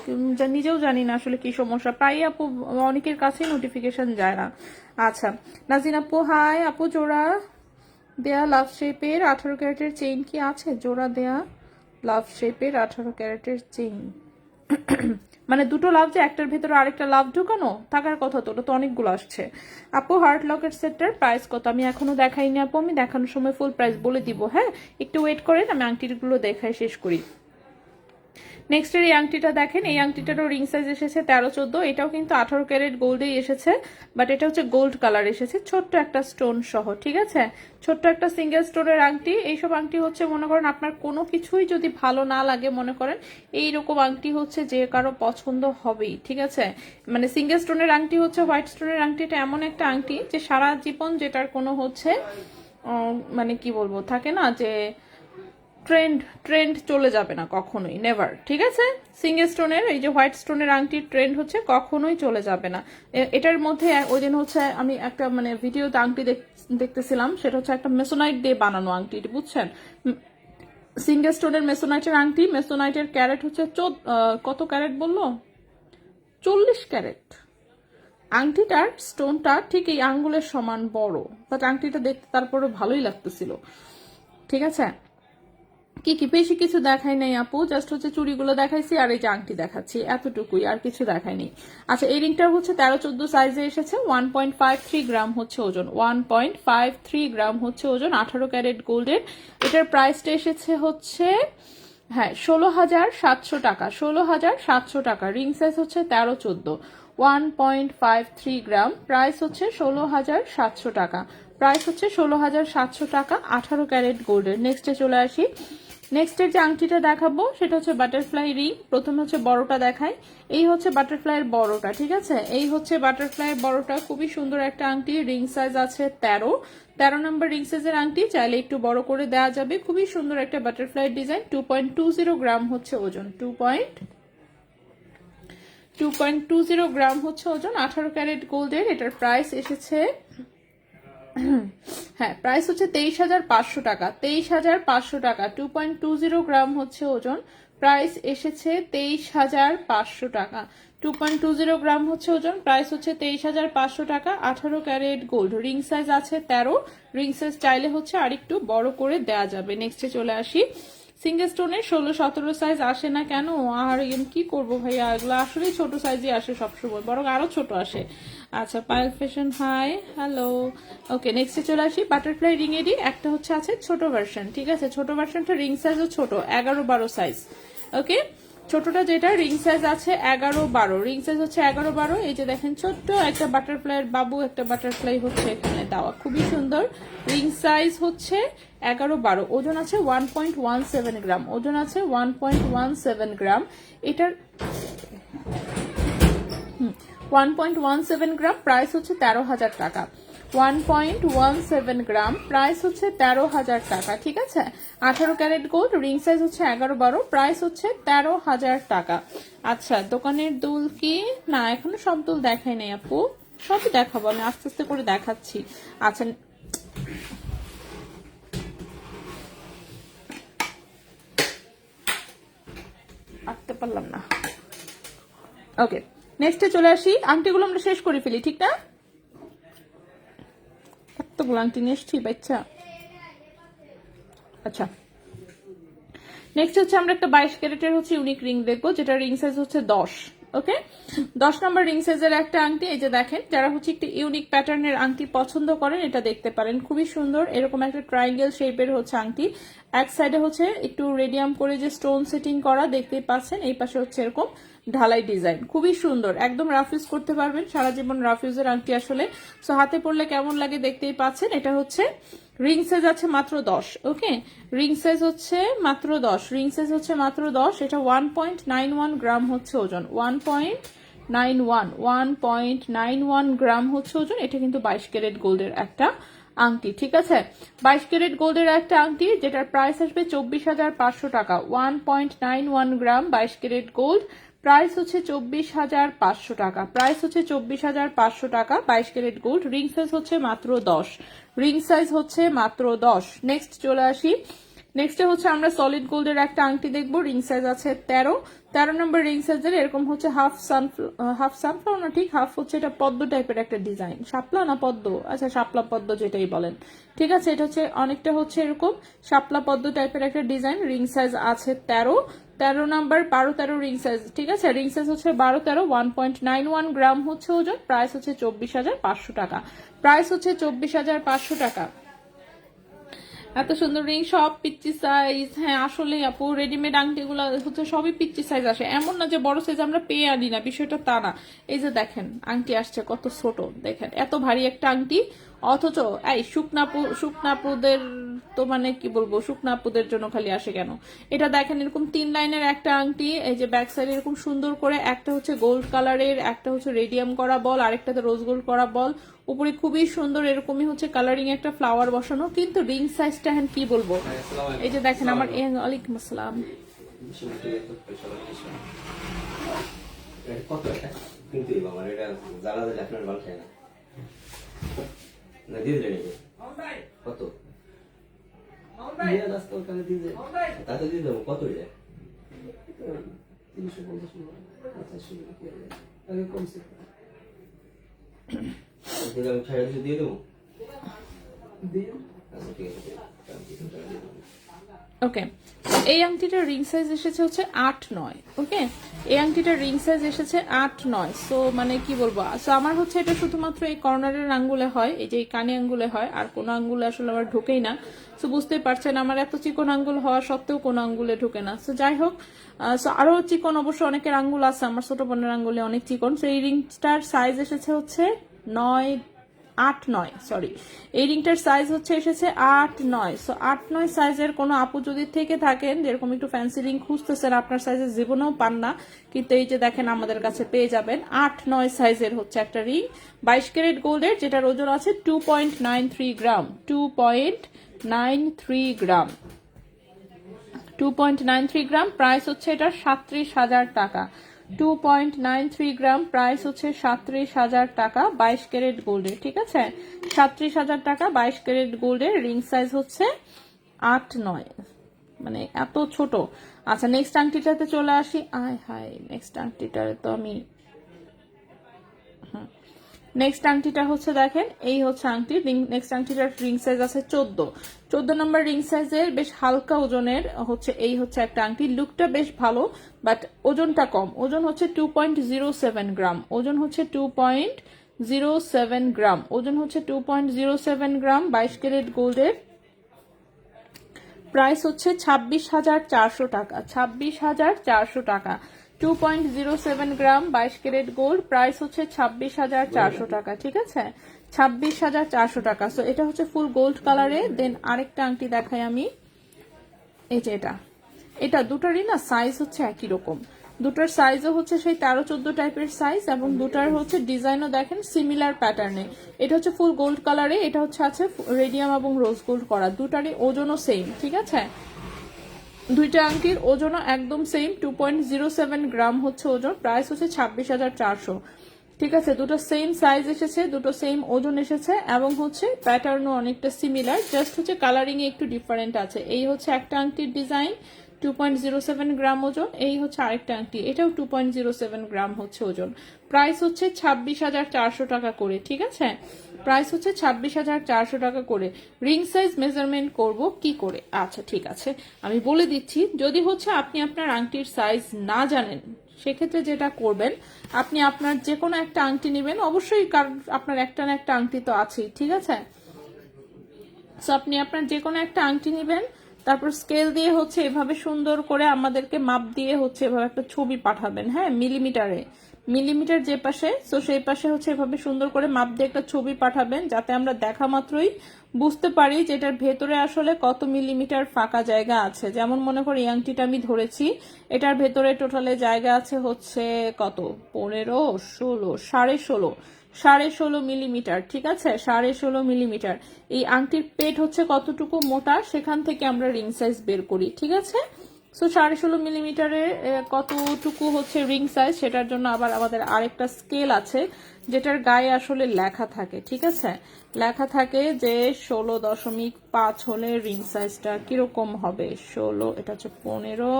নিজেও জানি না আসলে কি সমস্যা। প্রায় আপু অনেকের কাছেই নোটিফিকেশন যায় না। আচ্ছা, নাজিন আপু হাই আপু, জোড়া দেয়া লাভ শেপের 18 ক্যারেটের চেইন কি আছে? জোড়া দেয়া লাভ শেপের 18 ক্যারেটের চেইন মানে দুটো লাভ, যে একটার ভেতরে আরেকটা লাভ ঢুকানো থাকার কথা, তো ওটা তো অনেকগুলো আসছে। আপু হার্ট লকেট সেটটার প্রাইস কত? আমি এখনো দেখাইনি আপু, আমি দেখানোর সময় ফুল প্রাইস বলে দিব। হ্যাঁ, একটু ওয়েট করেন, আমি আংটিগুলো দেখাই শেষ করি। নেক্সটের এই আংটিটা দেখেন, এই আংটিটারও রিং সাইজ এসেছে 13-14। এটাও কিন্তু 18 ক্যারেট গোল্ডেই এসেছে, বাট এটা হচ্ছে গোল্ড কালার এসেছে, ছোট্ট একটা স্টোন সহ। ঠিক আছে, ছোট্ট একটা সিঙ্গেল স্টোনের আংটি। এইসব আংটি হচ্ছে মনে করেন আপনার কোনো কিছুই যদি ভালো না লাগে, মনে করেন এইরকম আংটি হচ্ছে যে কারো পছন্দ হবেই। ঠিক আছে, মানে সিঙ্গেল স্টোনের আংটি হচ্ছে, হোয়াইট স্টোনের আংটি, এটা এমন একটা আংটি যে সারা জীবন যেটার কোনো হচ্ছে মানে কি বলবো, থাকে না যে ট্রেন্ড চলে যাবে না কখনোই, নেভার। ঠিক আছে, সিঙ্গেল স্টোনের এই যে হোয়াইট স্টোনের আংটির ট্রেন্ড হচ্ছে কখনোই চলে যাবে না। এটার মধ্যে ওই দিন হচ্ছে আমি একটা মানে ভিডিওতে আংটি দেখতেছিলাম, সেটা হচ্ছে একটা মেসোনাইট দিয়ে বানানো আংটি, বুঝছেন? সিঙ্গেল স্টোনের মেসোনাইটের আংটি। মেসোনাইটের ক্যারেট হচ্ছে কত ক্যারেট বললো? 40 ক্যারেট। আংটিটার স্টোনটা ঠিক এই আঙ্গুলের সমান বড়, বাট আংটিটা দেখতে তারপরে ভালোই লাগতেছিল। ঠিক আছে, কি বেশি কিছু দেখাই নাই আপু, জাস্ট হচ্ছে চুড়িগুলো দেখাইছি আর এই যে আংটি দেখাচ্ছি, এতটুকুই, আর কিছু দেখাইনি। আচ্ছা, এই রিংটা হচ্ছে 13-14 সাইজে এসেছে, 1.53 গ্রাম হচ্ছে ওজন, 1.53 গ্রাম হচ্ছে ওজন, 18 ক্যারেট গোল্ডের। এটার প্রাইসটা এসেছে হচ্ছে হ্যাঁ 16,700 টাকা, 16,700 টাকা। রিং সাইজ হচ্ছে 13-14, 1.53 গ্রাম। প্রাইস হচ্ছে 16,700 টাকা। প্রাইস হচ্ছে 16,700 টাকা, 18 ক্যারেট গোল্ডের। নেক্সটে চলে আসি। নেক্সটের যে আংটিটা দেখাবো সেটা হচ্ছে বাটারফ্লাই রিং। প্রথমে হচ্ছে বড়টা দেখাই, এই হচ্ছে বাটারফ্লাইয়ের বড়টা। ঠিক আছে, এই হচ্ছে বাটারফ্লাইয়ের বড়টা, খুবই সুন্দর একটা আংটি। রিং সাইজ আছে 13 নম্বর রিং সাইজের আংটি, চাইলে একটু বড় করে দেওয়া যাবে। খুবই সুন্দর একটা বাটারফ্লাই ডিজাইন। 2.20 গ্রাম হচ্ছে ওজন, 2.20 গ্রাম হচ্ছে ওজন, 18 ক্যারেট গোল্ডের। এটার প্রাইস এসেছে হ্যাঁ, প্রাইস হচ্ছে 23,500 টাকা, 23,500 টাকা। 2.20 গ্রাম হচ্ছে ওজন, প্রাইস এসেছে 23,500 টাকা। 2.20 গ্রাম হচ্ছে ওজন, প্রাইস হচ্ছে 23,500 টাকা, 18 ক্যারেট গোল্ড। রিং সাইজ আছে 13, রিং সাইজ চাইলে হচ্ছে আরেকটু বড় করে দেয়া যাবে। নেক্সটে চলে আসি। সিঙ্গেল স্টোনের 16-17 সাইজ আসে না কেন? আর কি করবো ভাইয়া, এগুলো আসলে ছোট সাইজই আসে সবসময়, বরং আরো ছোট আসে। আচ্ছা, পায়েল ফ্যাশন হাই, হ্যালো। ওকে, নেক্সটে চলে আসি। বাটারফ্লাই রিং এরই একটা হচ্ছে আছে ছোট ভার্সন। ঠিক আছে, ছোট ভার্সনটা রিং সাইজও ছোট, 11-12 সাইজ। ওকে, ছোটটা যেটা রিং সাইজ আছে 11-12, রিং সাইজ হচ্ছে 11-12। এই যে দেখেন ছোট্ট একটা বাটারফ্লাইয়ের বাবু, একটা বাটারফ্লাই হচ্ছে এখানে দেওয়া, খুবই সুন্দর। রিং সাইজ হচ্ছে 11-12, ওজন আছে 1.17 গ্রাম, ওজন আছে 1.17 গ্রাম। এটার 1.17 গ্রাম, প্রাইস হচ্ছে 13,000 টাকা। 1.17 গ্রাম, প্রাইস হচ্ছে 13,000 টাকা। ঠিক আছে, 18 ক্যারেট গোল্ড, রিং সাইজ হচ্ছে 11-12, প্রাইস হচ্ছে 13,000 টাকা। আচ্ছা, দোকানের দুল কি না, এখনো সব দুল দেখাই নাই আপু, সবই দেখাবো, আমি আস্তে আস্তে করে দেখাচ্ছি। আচ্ছা, আঁকতে পারলাম না। ওকে, নেক্সটে চলে আসি। আংটিগুলো আমরা শেষ করে ফেলি, ঠিক না? এতগুলো আংটি নিয়ে এসছি বাচ্চা। আচ্ছা, নেক্সট হচ্ছে আমরা একটা 22 ক্যারেটের হচ্ছে ইউনিক রিং দেখবো, যেটা রিং সাইজ হচ্ছে 10। ওকে, 10 নম্বর রিং সাইজের একটা আংটি। এই যে দেখেন, যারা হচ্ছে একটু ইউনিক প্যাটার্নের আংটি পছন্দ করেন, এটা দেখতে পারেন, খুবই সুন্দর। এরকম একটা ট্রায়াঙ্গেল শেপের হচ্ছে আংটি, এক সাইডে হচ্ছে একটু রেডিয়াম করে যে স্টোন সেটিং করা দেখতেই পাচ্ছেন, এই পাশে হচ্ছে এরকম ঢালাই ডিজাইন, খুবই সুন্দর, একদম রাফ ইউজ করতে পারবেন, সারা জীবন রাফ ইউজের আংটি আসলে। সো হাতে পড়লে কেমন লাগে দেখতেই পাচ্ছেন। এটা হচ্ছে রিং সাইজ আছে মাত্র 10। ওকে, রিং সাইজ হচ্ছে মাত্র 10, রিং সাইজ হচ্ছে মাত্র 10। এটা 1.91 গ্রাম হচ্ছে ওজন, 1.91 গ্রাম হচ্ছে ওজন। এটা কিন্তু 22 ক্যারেট গোল্ডের একটা আংটি, ঠিক আছে, 22 ক্যারেট গোল্ডের একটা আংটি যেটার প্রাইস আসবে 24,500 টাকা। 1.91 গ্রাম 22 ক্যারেট গোল্ড, প্রাইস হচ্ছে 24,500 টাকা, প্রাইস হচ্ছে 24,500 টাকা 22 ক্যারেট গোল্ড। রিং সাইজ হচ্ছে মাত্র 10, রিং সাইজ হচ্ছে মাত্র 10। নেক্সট চলে আসি, নেক্সটে হচ্ছে আমরা সলিড গোল্ডের একটা আংটি দেখবো, রিং সাইজ আছে 13 নম্বর রিং সাইজের। এরকম হচ্ছে হাফ সানফ্লাওয়ার না, ঠিক হাফ হচ্ছে, এটা পদ্ম টাইপের একটা ডিজাইন, শাপলা না পদ্ম, আচ্ছা শাপলা পদ্ম যেটাই বলেন, ঠিক আছে। এটা হচ্ছে অনেকটা হচ্ছে এরকম শাপলা পদ্ম টাইপের একটা ডিজাইন। রিং সাইজ আছে 13 নাম্বার 12-13 রিং সাইজ, ঠিক আছে। রিং সাইজ হচ্ছে 12-13, 1.91 গ্রাম হচ্ছে ওজন, প্রাইস হচ্ছে 24,500 টাকা, প্রাইস হচ্ছে 24,500 টাকা। এত সুন্দর রিং, সব পিচ্চি সাইজ। হ্যাঁ আসলে আপু রেডিমেড আংটিগুলো হচ্ছে সবই পিচ্চি সাইজ আসে, এমন না যে বড় সাইজ আমরা পেয়ে আনি না, বিষয়টা তা না। এই যে দেখেন আংটি আসছে কত ছোট, দেখেন এত ভারী একটা আংটি, অথচ এই শুকনাপুদের তো মানে কি বলবো, শুকনাপুদের জন্য খালি আসে কেন। এটা দেখেন এরকম 3 লাইনের একটা আংটি, এই যে ব্যাক সাইডে এরকম সুন্দর করে একটা হচ্ছে গোল্ড কালারের, একটা হচ্ছে রেডিয়াম করা বল, আরেকটাতে রোজ গোল্ড করা বল, উপরে খুবই সুন্দর এরকমই হচ্ছে কালারিং একটা ফ্লাওয়ার বসানো। কিন্তু রিং সাইজটা এখন কি বলবো, এই যে দেখেন আমার ওয়ালাইকুম আসসালাম। কত এটা কিন্তু বাবা এটা জায়গা দিলে আপনার ভালো খায় না দিয়ে দিলেন কত তাতে দিয়ে দেবো কত এটা 350 আমি 600 দিয়ে দেবো আচ্ছা ঠিক আছে ওকে, এই আংটিটার রিং সাইজ এসেছে হচ্ছে 8-9। ওকে, এই আংটিটার রিং সাইজ এসেছে 8-9। সো মানে কি বলবো, সো আমার হচ্ছে এটা শুধুমাত্র এই কর্নারের আঙ্গুলে হয়, এই যে এই কানে আঙ্গুলে হয়, আর কোনো আঙ্গুলে আসলে আমার ঢোকেই না। সো বুঝতেই পারছেন আমার এত চিকন আঙ্গুল হওয়া সত্ত্বেও কোনো আঙ্গুলে ঢোকে না। সো যাই হোক, সো আরো চিকন অবশ্য অনেকের আঙ্গুল আছে, আমার ছোট বোনের আঙ্গুলে অনেক চিকন। সো এই রিংটার সাইজ এসেছে হচ্ছে 8-9, সরি, এই রিংটার সাইজ হচ্ছে এসেছে 8-9। সো 8-9 সাইজের কোনো আপু যদি থেকে থাকেন, যেরকম একটু ফ্যান্সি রিং খুঁজতেছেন, আপনার সাইজের জীবনেও পান না, কিন্তু এই যে দেখেন আমাদের কাছে পেয়ে যাবেন 8-9 সাইজের হচ্ছে একটা রিং 22 ক্যারেট গোল্ডের, যেটার ওজন আছে 2.93 গ্রাম, 2.93 গ্রাম, 2.93 গ্রাম। প্রাইস হচ্ছে এটা 37,000 টাকা, 2.93 গ্রাম, প্রাইস হচ্ছে 37,000 টাকা 22 ক্যারেট গোল্ডের, ঠিক আছে, 37,000 টাকা 22 ক্যারেট গোল্ডের। রিং সাইজ হচ্ছে 8-9, মানে এত ছোট। আচ্ছা নেক্সট আংটিটাতে চলে আসি। আয় হায়, নেক্সট আংটিটারে তো আমি নেক্সট আংটিটা হচ্ছে দেখেন, এই হচ্ছে আংটি। নেক্সট আংটিটার রিং সাইজ আছে 14 নম্বর রিং সাইজের, বেশ হালকা ওজনের হচ্ছে এই হচ্ছে একটা আংটি। লুকটা বেশ ভালো, বাট ওজনটা কম, ওজন হচ্ছে 2.07 গ্রাম, ওজন হচ্ছে 2.07 গ্রাম, ওজন হচ্ছে 2.07 গ্রাম 22 ক্যারেট গোল্ডের। প্রাইস হচ্ছে 26,400 টাকা, 26,400 টাকা, 2.07 গ্রাম 22 ক্যারেট গোল্ড, প্রাইস হচ্ছে 26,400 টাকা, ঠিক আছে, 26,400 টাকা। সো এটা হচ্ছে ফুল গোল্ড কালারে। দেন আরেকটা আংটি দেখাই আমি, এই যে এটা দুটারই না সাইজ হচ্ছে একই রকম, দুটার সাইজও হচ্ছে সেই 13-14 টাইপের সাইজ, এবং দুটার হচ্ছে ডিজাইনও দেখেন সিমিলার প্যাটার্নে। এটা হচ্ছে ফুল গোল্ড কালারে, এটা হচ্ছে আছে রেডিয়াম এবং রোজ গোল্ড করা, দুটারই ওজনও সেম, ঠিক আছে, দুইটা আংটির ওজনও একদম সেম, 2.07 গ্রাম হচ্ছে ওজন, প্রাইস হচ্ছে 26,400, ঠিক আছে। দুটো সেম সাইজ এসেছে, দুটো সেম ওজন এসেছে, এবং হচ্ছে প্যাটার্নও অনেকটা সিমিলার, জাস্ট হচ্ছে কালারিং এ একটু ডিফারেন্ট আছে। এই হচ্ছে একটা আংটির ডিজাইন, 2.07 গ্রাম ওজন। এই হচ্ছে আরেকটা আংটি, এটাও 2.07 গ্রাম হচ্ছে ওজন। প্রাইস হচ্ছে 26,400 টাকা করে, ঠিক আছে, প্রাইস হচ্ছে 26,400 টাকা করে। রিং সাইজ মেজারমেন্ট করব কি করে? আচ্ছা ঠিক আছে, আমি বলে দিচ্ছি। যদি হচ্ছে আপনি আপনার আংটির সাইজ না জানেন, সেক্ষেত্রে যেটা করবেন, আপনি আপনার যে কোনো একটা আংটি নেবেন, অবশ্যই কারণ আপনার একটা না একটা আংটি তো আছেই, ঠিক আছে। সো আপনি আপনার যে কোনো একটা আংটি নেবেন, তারপর স্কেল দিয়ে হচ্ছে এভাবে সুন্দর করে আমাদেরকে মাপ দিয়ে হচ্ছে এভাবে একটা ছবি পাঠাবেন, হ্যাঁ, মিলিমিটার যে পাশে, তো সেই পাশে হচ্ছে এভাবে সুন্দর করে মাপ দিয়ে একটা ছবি পাঠাবেন, যাতে আমরা দেখা মাত্রই বুঝতে পারি যে এটার ভেতরে আসলে কত মিলিমিটার ফাঁকা জায়গা আছে। যেমন মনে করি আংটিটা আমি ধরেছি, এটার ভেতরে টোটালে জায়গা আছে হচ্ছে কত, 15, 16, 16.5 মিলিমিটার, ঠিক আছে, 16.5 মিলিমিটার। এই আংটির পেট হচ্ছে কতটুকু মোটা, সেখান থেকে আমরা রিং সাইজ বের করি, ঠিক আছে। সো 16.5 মিলিমিটারে কতটুকু হচ্ছে রিং সাইজ, সেটার জন্য আবার আমাদের আরেকটা স্কেল আছে, যেটার গায়ে আসলে লেখা থাকে, ঠিক আছে, লেখা থাকে যে 16.5 হলে রিং সাইজটা কিরকম হবে। 16, এটা হচ্ছে 15,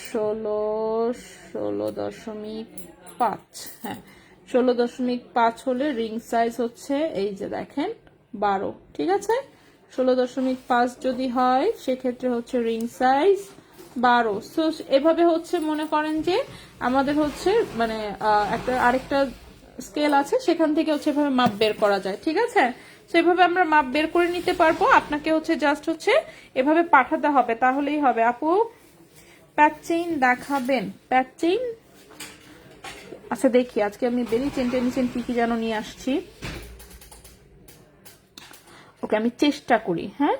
16.5, হ্যাঁ, 16.5 হলে রিং সাইজ হচ্ছে এই যে দেখেন 12, ঠিক আছে। 16.5 যদি হয় সেক্ষেত্রে হচ্ছে রিং সাইজ 12। সো এভাবে হচ্ছে মনে করেন যে আমাদের হচ্ছে মানে একটা আরেকটা স্কেল আছে, সেখান থেকে হচ্ছে এভাবে মাপ বের করা যায়, ঠিক আছে। তো এভাবে আমরা মাপ বের করে নিতে পারবো। আপনাকে হচ্ছে জাস্ট হচ্ছে এভাবে পাঠাতে হবে, তাহলেই হবে। আপু প্যাচ চেইন দেখাবেন? প্যাচ চেইন, আচ্ছা দেখি আজকে আমি বেলি চেন টেনিসেন কি যেন নিয়ে আসছি। ওকে, আমি চেষ্টা করি, হ্যাঁ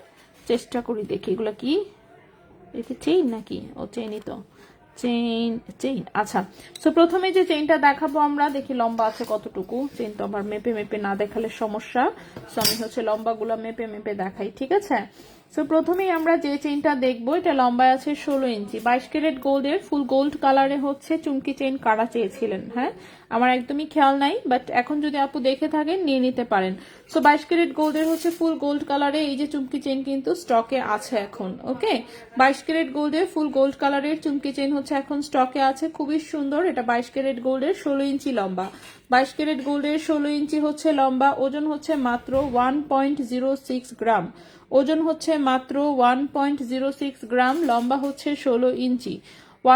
চেষ্টা করি, দেখি এগুলো কি, এটা চেইন নাকি? ও চেইনই তো, চেইন। আচ্ছা, তো প্রথমে যে চেইনটা দেখাবো আমরা, দেখি লম্বা আছে কতটুকু। চেইন তো আবার মেপে না দেখালে সমস্যা, তো আমি হচ্ছে লম্বাগুলো মেপে দেখাই, ঠিক আছে। সো প্রথমেই আমরা যে চেইনটা দেখবো, এটা লম্বায় আছে 16 ইঞ্চি, 22 ক্যারেট গোল্ডের, ফুল গোল্ড কালারে হচ্ছে চুমকি চেইন কারা চেয়েছিলেন, হ্যাঁ আমার একদমই খেয়াল নাই, বাট এখন যদি আপু দেখে থাকেন নিয়ে নিতে পারেন। সো 22 ক্যারেট গোল্ডের হচ্ছে ফুল গোল্ড কালারে এই যে চুমকি চেইন কিন্তু স্টকে আছে এখন, ওকে। 22 ক্যারেট গোল্ডের ফুল গোল্ড কালারের চুমকি চেইন হচ্ছে এখন স্টকে আছে, খুবই সুন্দর। এটা 22 ক্যারেট গোল্ডের 16 ইঞ্চি লম্বা, 22 ক্যারেট গোল্ডের 16 ইঞ্চি হচ্ছে লম্বা, ওজন হচ্ছে মাত্র 1.06 গ্রাম, ওজন হচ্ছে মাত্র 1.06 গ্রাম, লম্বা হচ্ছে 16 ইঞ্চি,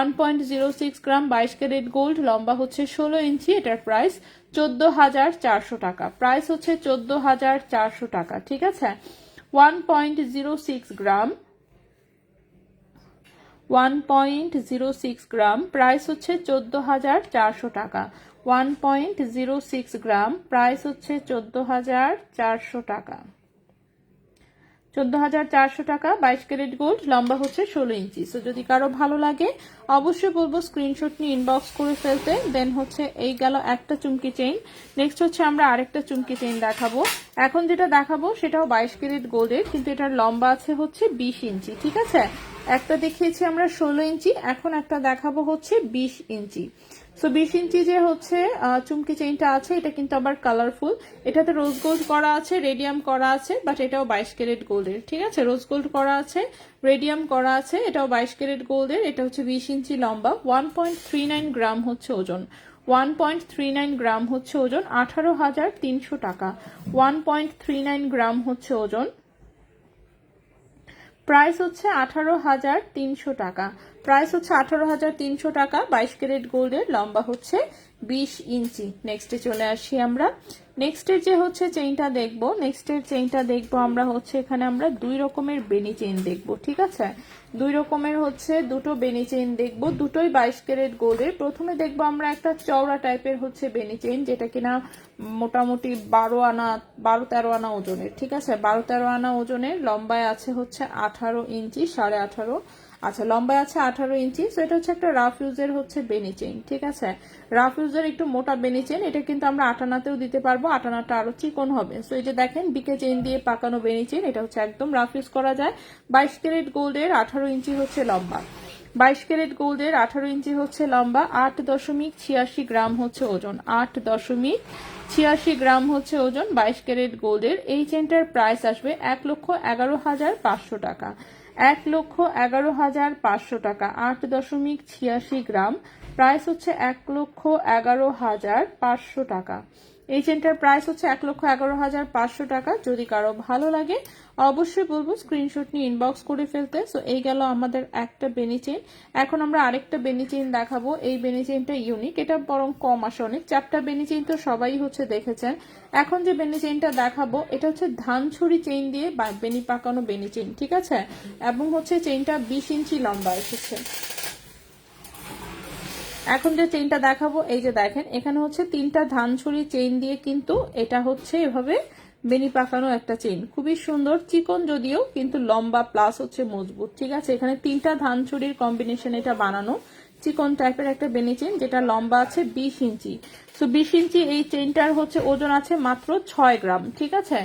1.06 গ্রাম, 22 ক্যারেট গোল্ড, লম্বা হচ্ছে 16 ইঞ্চি। এটার প্রাইস 14,400 টাকা, প্রাইস হচ্ছে 14,400 টাকা, ঠিক আছে। 1.06 গ্রাম, 1.06 গ্রাম, প্রাইস হচ্ছে 14,400 টাকা, 1.06 গ্রাম, প্রাইস হচ্ছে 14,400 টাকা, 14,400 টাকা, 22 ক্যারেট গোল্ড, লম্বা হচ্ছে 16 ইঞ্চি। সো যদি কারো ভালো লাগে অবশ্যই বলবো স্ক্রিনশট নিয়ে ইনবক্স করে ফেলতে। দেন হচ্ছে এই গেল একটা চুমকি চেইন, নেক্সট হচ্ছে আমরা আরেকটা চুমকি চেইন দেখাবো। এখন যেটা দেখাবো সেটাও 22 ক্যারেট গোল্ডের, কিন্তু এটার লম্বা আছে হচ্ছে 20 ইঞ্চি, ঠিক আছে। একটা দেখিয়েছি আমরা 16 ইঞ্চি, এখন একটা দেখাবো হচ্ছে 20 ইঞ্চি। সো 20 ইঞ্চি যে হচ্ছে চুমকি চেইনটা আছে, এটা কিন্তু আবার কালারফুল, এটাতে রোজ গোল্ড করা আছে, রেডিয়াম করা আছে, বাট এটাও 22 ক্যারেট গোল্ডের, ঠিক আছে। রোজ গোল্ড করা আছে, রেডিয়াম করা আছে, এটাও 22 ক্যারেট গোল্ডের, এটা হচ্ছে 20 ইঞ্চি লম্বা, 1.39 গ্রাম হচ্ছে ওজন, 1.39 গ্রাম হচ্ছে ওজন, 18,300 টাকা, 1.39 গ্রাম হচ্ছে ওজন, প্রাইস হচ্ছে 18,300 টাকা, প্রাইস হচ্ছে 18,300 টাকা, 22 ক্যারেট গোল্ডের, লম্বা হচ্ছে 20 ইঞ্চি। নেক্সটে চলে আসি আমরা। নেক্সটের যে হচ্ছে চেইনটা দেখবো, নেক্সটের চেইনটা দেখবো আমরা হচ্ছে এখানে আমরা দুই রকমের বেনি চেইন দেখবো, ঠিক আছে। দুই রকমের হচ্ছে দুটো বেনি চেইন দেখবো, দুটোই 22 ক্যারেট গোল্ডের। প্রথমে দেখবো আমরা একটা চওড়া টাইপের হচ্ছে বেনি চেইন, যেটা কিনা মোটামুটি 12-13 আনা ওজনের, ঠিক আছে, 12-13 আনা ওজনের, লম্বায় আছে হচ্ছে 18 ইঞ্চি, 18.5, আচ্ছা লম্বায় আছে 18 ইঞ্চি। সো এটা হচ্ছে একটা রাফ ইউজের হচ্ছে বেনি চেইন, ঠিক আছে, রাফ ইউজের একটু মোটা বেনি চেইন। এটা কিন্তু আমরা আটানাতেও দিতে পারবো, আটানাটা আরো চিকন হবে। সো এই যে দেখেন বিকে চেইন দিয়ে পাকানো বেনি চেইন, এটা হচ্ছে একদম রাফ ইউজ করা যায়। 22 ক্যারেট গোল্ডের 18 ইঞ্চি হচ্ছে লম্বা, 22 ক্যারেট গোল্ডের 18 ইঞ্চি হচ্ছে লম্বা, 8.86 গ্রাম হচ্ছে ওজন, 8.86 গ্রাম হচ্ছে ওজন, 22 ক্যারেট গোল্ডের। এই চেনটার প্রাইস আসবে 1,11,500 টাকা, 1,11,500 টাকা, 8.86 গ্রাম, প্রাইস হচ্ছে 1,11,500 টাকা, এই চেনটার প্রাইস হচ্ছে 1,11,500 টাকা। যদি কারো ভালো লাগে অবশ্যই বলবো স্ক্রিনশট নিয়ে ইনবক্স করে ফেলতে। সো এই গেল আমাদের একটা বেনি চেইন। এখন আমরা আরেকটা বেনি চেইন দেখাবো। এই বেনি চেইনটা ইউনিক, এটা বরং কম আসে অনেক। চ্যাপটা বেনি চেইন তো সবাই হচ্ছে দেখেছেন। এখন যে বেনি চেইনটা দেখাবো এটা হচ্ছে ধানছড়ি চেইন দিয়ে বেনি পাকানো বেনি চেইন, ঠিক আছে? এবং হচ্ছে চেইনটা 20 ইঞ্চি লম্বা এসেছে। এখন যে চেইনটা দেখাবো এই যে দেখেন, এখানে হচ্ছে 3টা ধানছড়ি চেইন দিয়ে কিন্তু এটা হচ্ছে এভাবে বেনি পাকানো একটা চেইন, খুবই সুন্দর, চিকন যদিও কিন্তু লম্বা প্লাস হচ্ছে মজবুত, ঠিক আছে? এখানে 3টা ধানছড়ির কম্বিনেশন এটা বানানো চিকন টাইপের একটা বেনি চেইন, যেটা লম্বা আছে 20 ইঞ্চি। সো 20 ইঞ্চি এই চেইনটার হচ্ছে ওজন আছে মাত্র 6 গ্রাম, ঠিক আছে?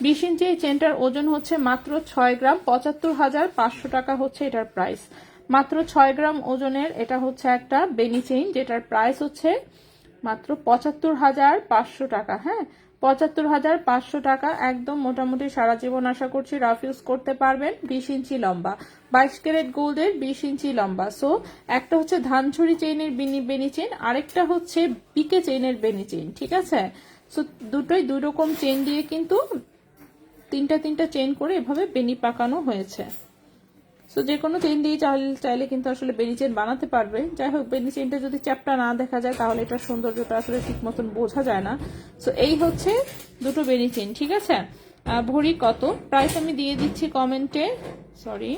20 ইঞ্চি এই চেইনটার ওজন হচ্ছে মাত্র 6 গ্রাম। 75,500 টাকা হচ্ছে এটার প্রাইস। মাত্র 6 গ্রাম ওজনের এটা হচ্ছে একটা বেনি চেইন, যেটার প্রাইস হচ্ছে মাত্র 75,500 টাকা। হ্যাঁ, 75,500 টাকা। একদম মোটামুটি সারা জীবন আশা করছি রাফ ইউজ করতে পারবেন। 20 ইঞ্চি লম্বা, 22 ক্যারেট গোল্ডের 20 ইঞ্চি লম্বা। সো একটা হচ্ছে ধানছড়ি চেইনের বেনি চেইন, আরেকটা হচ্ছে পিকে চেইনের বেনি চেইন, ঠিক আছে? সো দুটোই দুই রকম চেইন দিয়ে কিন্তু তিনটা চেইন করে এভাবে বেনি পাকানো হয়েছে। সো যে কোনো চেইন দিয়ে চাইলে কিন্তু আসলে বেনি চেইন বানাতে পারবে। যাই হোক, বেনি চেইনটা যদি চ্যাপটা না দেখা যায় তাহলে এটার সৌন্দর্যটা আসলে ঠিক মতন বোঝা যায় না। সো এই হচ্ছে দুটো বেনি চেইন, ঠিক আছে? ভরি কত প্রাইস আমি দিয়ে দিচ্ছি কমেন্টে, সরি।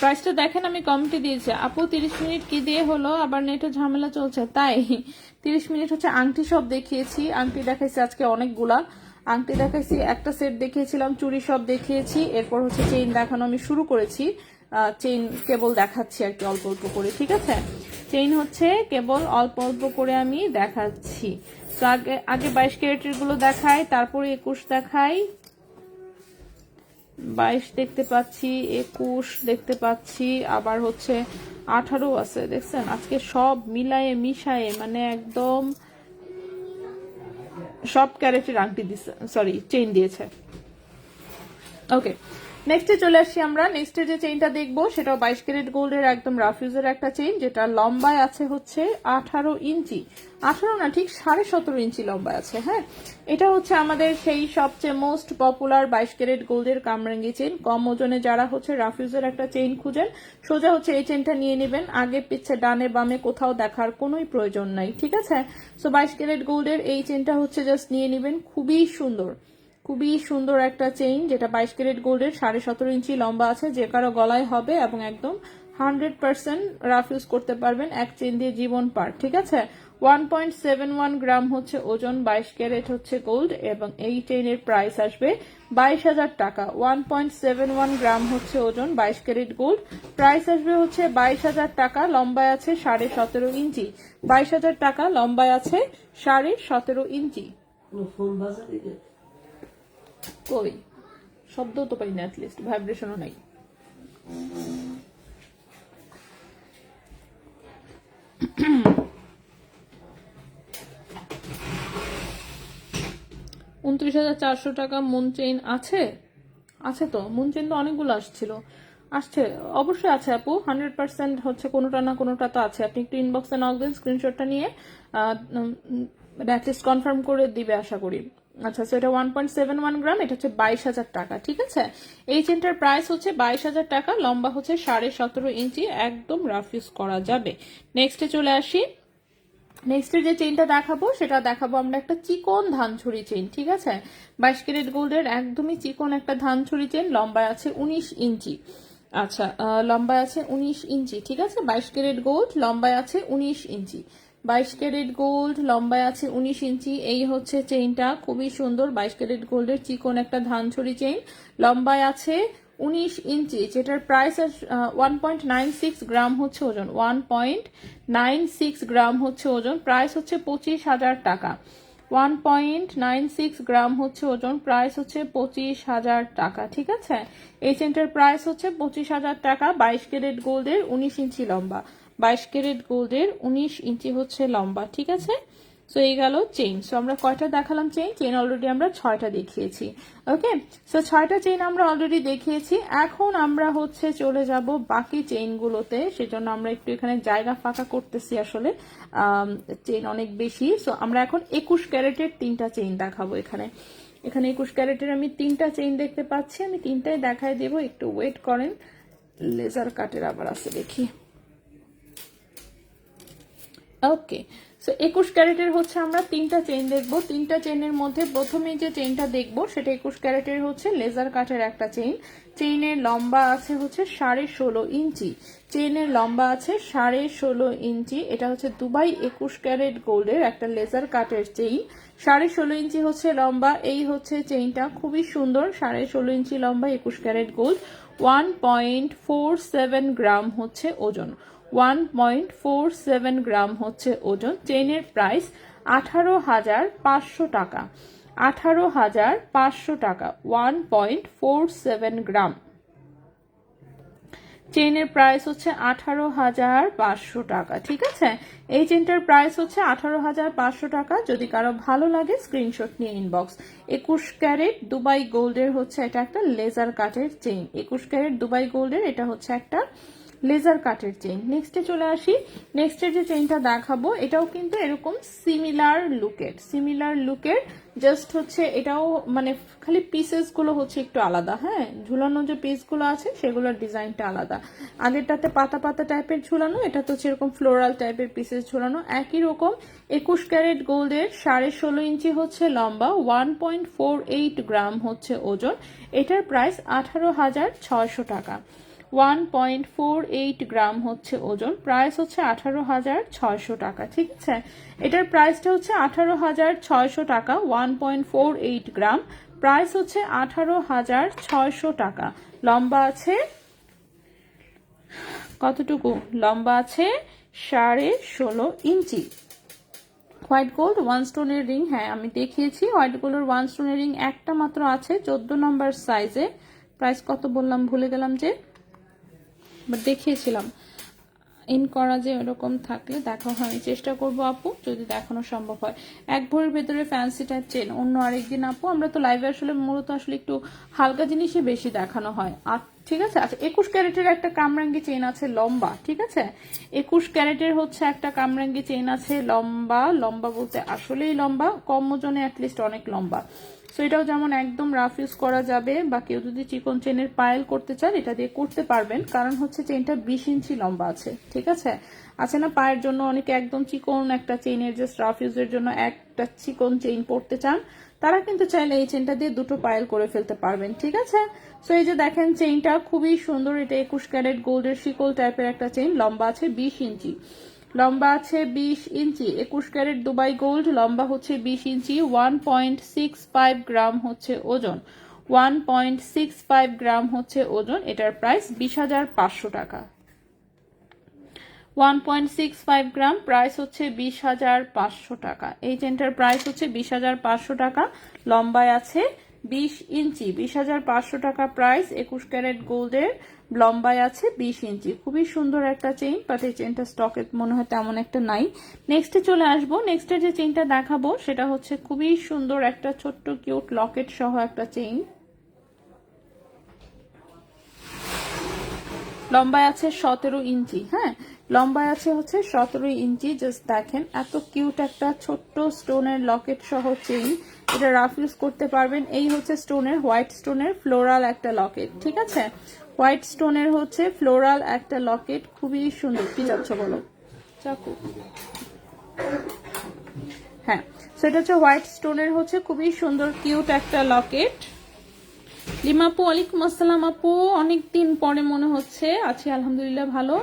প্রাইসটা দেখেন, আমি কমেন্টে দিয়েছি। আপু 30 মিনিট কি দিয়ে হলো, আবার নেটে ঝামেলা চলছে তাই 30 মিনিট হচ্ছে আংটি সব দেখিয়েছি। আংটি দেখাইছি আজকে অনেকগুলা আংটি দেখাইছি, একটা সেট দেখিয়েছিলাম, চুড়ি সব দেখিয়েছি, এরপর হচ্ছে চেইন দেখানো আমি শুরু করেছি। চেইন কেবল দেখাচ্ছি আর কি অল্প অল্প করে, ঠিক আছে? চেইন হচ্ছে কেবল অল্প অল্প করে আমি দেখাচ্ছি। তো আগে 22 ক্যারেটের গুলো দেখাই, তারপরে 21 দেখাই। 22 দেখতে পাচ্ছি, 21 দেখতে পাচ্ছি, আবার হচ্ছে 18 আছে, দেখছেন? আজকে সব মিলায়ে মিশায়ে মানে একদম সব ক্যারেটের আংটি দিছে, সরি চেইন দিয়েছে। ওকে, নেক্সটে চলে আসছি আমরা। নেক্সটে যে চেইনটা দেখবো সেটাও 22 ক্যারেট গোল্ডের একদম রাফ ইউজের একটা চেইন, যেটা লম্বায় আছে হচ্ছে 18 ইঞ্চি, 18 না ঠিক 17.5 ইঞ্চি লম্বা আছে। হ্যাঁ, এটা হচ্ছে আমাদের সেই সবচেয়ে মোস্ট পপুলার 22 ক্যারেট গোল্ডের কামরাঙ্গি চেইন। কম ওজনে যারা হচ্ছে রাফ ইউজের একটা চেইন খুঁজেন, সোজা হচ্ছে এই চেইনটা নিয়ে নেবেন। আগে পিছে ডানে বামে কোথাও দেখার কোনোই প্রয়োজন নাই, ঠিক আছে? সো 22 ক্যারেট গোল্ডের এই চেইনটা হচ্ছে জাস্ট নিয়ে নেবেন। খুবই সুন্দর, খুবই সুন্দর একটা চেইন, যেটা 22 ক্যারেট গোল্ডের 17.5 ইঞ্চি লম্বা আছে, যে কারো গলায় হবে এবং একদম 100% রাফ ইউজ করতে পারবেন এক চেইন দিয়ে জীবন পার, ঠিক আছে? 1.71 গ্রাম হচ্ছে ওজন, 22 ক্যারেট হচ্ছে গোল্ড, এবং এই চেইনের প্রাইস আসবে 22,000 টাকা। 1.71 গ্রাম হচ্ছে ওজন, 22 ক্যারেট গোল্ড, প্রাইস আসবে হচ্ছে 22,000 টাকা। লম্বায় আছে 17.5 ইঞ্চি, 22,000 টাকা। লম্বায় আছে 17.5 ইঞ্চি। ফোন বাজা দিকে কই শব্দ তো পাই না, অ্যাটলিস্ট ভাইব্রেশনও নাই। $29,400 টাকা মুন চেইন আছে, আছে তো মুন চেইন তো অনেকগুলো আসছে অবশ্যই আছে আপু, 100% হচ্ছে কোনোটা না কোনোটা তো আছে। আপনি একটু ইনবক্সে নক দেন, স্ক্রিনশটটা নিয়ে অ্যাটলিস্ট কনফার্ম করে দিবে আশা করি। আচ্ছা, সো এটা 1.71 গ্রাম, এটা হচ্ছে 22,000 টাকা, ঠিক আছে? এই চেনটার প্রাইস হচ্ছে 22,000 টাকা। লম্বা হচ্ছে 17.5 ইঞ্চি, একদম রাফ ইউজ করা যাবে। নেক্সটে চলে আসি। নেক্সটের যে চেইনটা দেখাবো সেটা দেখাবো আমরা একটা চিকন ধানছড়ি চেইন, ঠিক আছে? 22 ক্যারেট গোল্ডের একদমই চিকন একটা ধানছড়ি চেইন, লম্বায় আছে 19 ইঞ্চি। আচ্ছা, লম্বায় আছে 19 ইঞ্চি, ঠিক আছে? 22 ক্যারেট গোল্ড, লম্বায় আছে 19 ইঞ্চি। 22 ক্যারেট গোল্ড, লম্বায় আছে 19 ইঞ্চি। এই হচ্ছে চেইনটা, খুবই সুন্দর 22 ক্যারেট গোল্ডের চিকন একটা ধানছড়ি চেইন, লম্বায় আছে 19 ইঞ্চি, যেটার প্রাইস 1.96 গ্রাম হচ্ছে ওজন, 1.96 গ্রাম হচ্ছে ওজন, প্রাইস হচ্ছে 25,000 টাকা। 1.96 গ্রাম হচ্ছে ওজন, প্রাইস হচ্ছে 25,000 টাকা, ঠিক আছে? এই চেনটার প্রাইস হচ্ছে 25,000 টাকা। 22 ক্যারেট গোল্ডের 19 ইঞ্চি লম্বা, 22 ক্যারেট গোল্ডের 19 ইঞ্চি হচ্ছে লম্বা, ঠিক আছে? সো এই গেল চেইন। সো আমরা কয়টা দেখালাম চেইন? চেইন অলরেডি আমরা 6টা দেখিয়েছি। ওকে, সো 6টা চেইন আমরা অলরেডি দেখিয়েছি। এখন আমরা হচ্ছে চলে যাব বাকি চেইনগুলোতে। সেজন্য আমরা একটু এখানে জায়গা ফাঁকা করতেছি, আসলে চেইন অনেক বেশি। সো আমরা এখন 21 ক্যারেটের 3টা চেইন দেখাবো। এখানে 21 ক্যারেটের আমি 3টা চেইন দেখতে পাচ্ছি, আমি 3টাই দেখাই দেবো, একটু ওয়েট করেন। লেজার কাটের আবার আছে দেখি। ওকে, সো 21 ক্যারেটের হচ্ছে আমরা 3টা চেইন দেখবো। 3টা চেইনের মধ্যে প্রথমে যে চেইনটা দেখবো সেটা 21 ক্যারেটের হচ্ছে লেজার কাটের একটা চেইন। চেইনের লম্বা আছে হচ্ছে 16.5 ইঞ্চি। চেইনের লম্বা আছে 16.5 ইঞ্চি। এটা হচ্ছে দুবাই 21 ক্যারেট গোল্ডের একটা লেজার কাটের চেইন। 16.5 ইঞ্চি হচ্ছে লম্বা। এই হচ্ছে চেইনটা, খুবই সুন্দর। 16.5 ইঞ্চি লম্বা, 21 ক্যারেট গোল্ড। 1.47 গ্রাম হচ্ছে ওজন। 1.47 গ্রাম হচ্ছে ওজন। চেইনের প্রাইস 18,500 টাকা। 18,500 টাকা, 1.47 গ্রাম। চেইনের প্রাইস হচ্ছে 18,500 টাকা। ঠিক আছে, এই চেইনটার প্রাইস হচ্ছে 18,500 টাকা। যদি কারো ভালো লাগে স্ক্রিনশট নিয়ে ইনবক্স। 21 ক্যারেট দুবাই গোল্ডের হচ্ছে এটা একটা লেজার কাটের চেইন। 21 ক্যারেট দুবাই গোল্ডের এটা হচ্ছে একটা লেজার কাটের চেইন। নেক্সটে চলে আসি। নেক্সটের যে চেইনটা দেখাবো এটাও কিন্তু এরকম সিমিলার লুকের জাস্ট হচ্ছে এটাও মানে খালি পিসেস গুলো হচ্ছে একটু আলাদা। হ্যাঁ, ঝুলানো যে পিসগুলো আছে সেগুলোর ডিজাইনটা আলাদা। আগেরটাতে পাতা পাতা টাইপের ঝুলানো, এটা তো সেরকম ফ্লোরাল টাইপের পিসেস ঝুলানো। একই রকম 21 ক্যারেট গোল্ডের 16.5 ইঞ্চি হচ্ছে লম্বা, 1.48 গ্রাম হচ্ছে ওজন। এটার প্রাইস 18,600 টাকা। 1.48 গ্রাম হচ্ছে ওজন। প্রাইস হচ্ছে 18,600 টাকা। ঠিক আছে, এটার প্রাইসটা হচ্ছে 18,600 টাকা। 1.48 গ্রাম, প্রাইস হচ্ছে 18,600 টাকা। লম্বা আছে কতটুকু? লম্বা আছে 16.5 ইঞ্চি। হোয়াইট গোল্ড 1 স্টোনের রিং, হ্যাঁ আমি দেখিয়েছি। হোয়াইট গোল্ডের 1 স্টোনের রিং একটা মাত্র আছে 14 নম্বর সাইজে। প্রাইস কত বললাম ভুলে গেলাম, যে বাট দেখিয়েছিলাম। ইন করা যে এরকম থাকলে দেখা হয়, আমি চেষ্টা করবো আপু যদি দেখানো সম্ভব হয়। 1 ভরির ভেতরে ফ্যান্সি টাইপ চেন অন্য আরেকদিন আপু। আমরা তো লাইভে আসলে মূলত আসলে একটু হালকা জিনিসই বেশি দেখানো হয়। আর ঠিক আছে, আচ্ছা 21 ক্যারেটের একটা কামরাঙ্গি চেন আছে লম্বা। ঠিক আছে, 21 ক্যারেটের হচ্ছে একটা কামরাঙ্গি চেন আছে লম্বা। লম্বা বলতে আসলেই লম্বা, কম ওজনে অ্যাটলিস্ট অনেক লম্বা। সো এটাও যেমন একদম রাফ ইউজ করা যাবে, বা কেউ যদি চিকন চেনের পায়েল করতে চান এটা দিয়ে করতে পারবেন। কারণ হচ্ছে চেনটা 20 ইঞ্চি লম্বা আছে। ঠিক আছে, আছে না পায়ের জন্য অনেকে একদম চিকন একটা চেইনের জাস্ট রাফ ইউজের জন্য একটা চিকন চেইন পড়তে চান, তারা কিন্তু চাইলে এই চেনটা দিয়ে দুটো পায়েল করে ফেলতে পারবেন। ঠিক আছে, সো এই যে দেখেন চেইনটা খুবই সুন্দর। এটা 21 ক্যারেট গোল্ডের শিকল টাইপের একটা চেইন। লম্বা আছে 20 ইঞ্চি। লম্বা আছে 20 ইঞ্চি। 21 ক্যারেট দুবাই গোল্ড, লম্বা হচ্ছে 20 ইঞ্চি। 1.65 গ্রাম হচ্ছে ওজন। 1.65 গ্রাম হচ্ছে ওজন। এটার প্রাইস 20,500 টাকা। 1.65 গ্রাম, প্রাইস হচ্ছে 20,500 টাকা। এই চেনটার প্রাইস হচ্ছে 20,500 টাকা। লম্বায় আছে 20 ইঞ্চি। 20,500 টাকা প্রাইস। 21 ক্যারেট গোল্ডের, লম্বায় আছে 20 ইঞ্চি। খুবই সুন্দর একটা চেইন, বাট এই চেইনটা স্টকে মনে হয় তেমন একটা নাই। নেক্সটে চলে আসবো। নেক্সটের যে চেইনটা দেখাবো সেটা হচ্ছে খুবই সুন্দর একটা ছোট্ট কিউট লকেট সহ একটা চেইন। লম্বায় আছে 17 ইঞ্চি। হ্যাঁ, লম্বায় আছে হচ্ছে 17 ইঞ্চি। জাস্ট দেখেন এত কিউট একটা ছোট্ট স্টোনের লকেট সহ চেইন। এটা রাফ ইউজ করতে পারবেন। এই হচ্ছে স্টোনের, হোয়াইট স্টোনের ফ্লোরাল একটা লকেট। ঠিক আছে, হোয়াইট স্টোনের হচ্ছে ফ্লোরাল একটা লকেট, খুবই সুন্দর। কি যাচ্ছ বলো চাকু? হ্যাঁ, সেটা হচ্ছে হোয়াইট স্টোনের হচ্ছে খুবই সুন্দর কিউট একটা লকেট। লিমাপু ওয়ালাইকুম আসসালাম আপু, অনেকদিন পরে মনে হচ্ছে। আছি আলহামদুলিল্লাহ ভালো।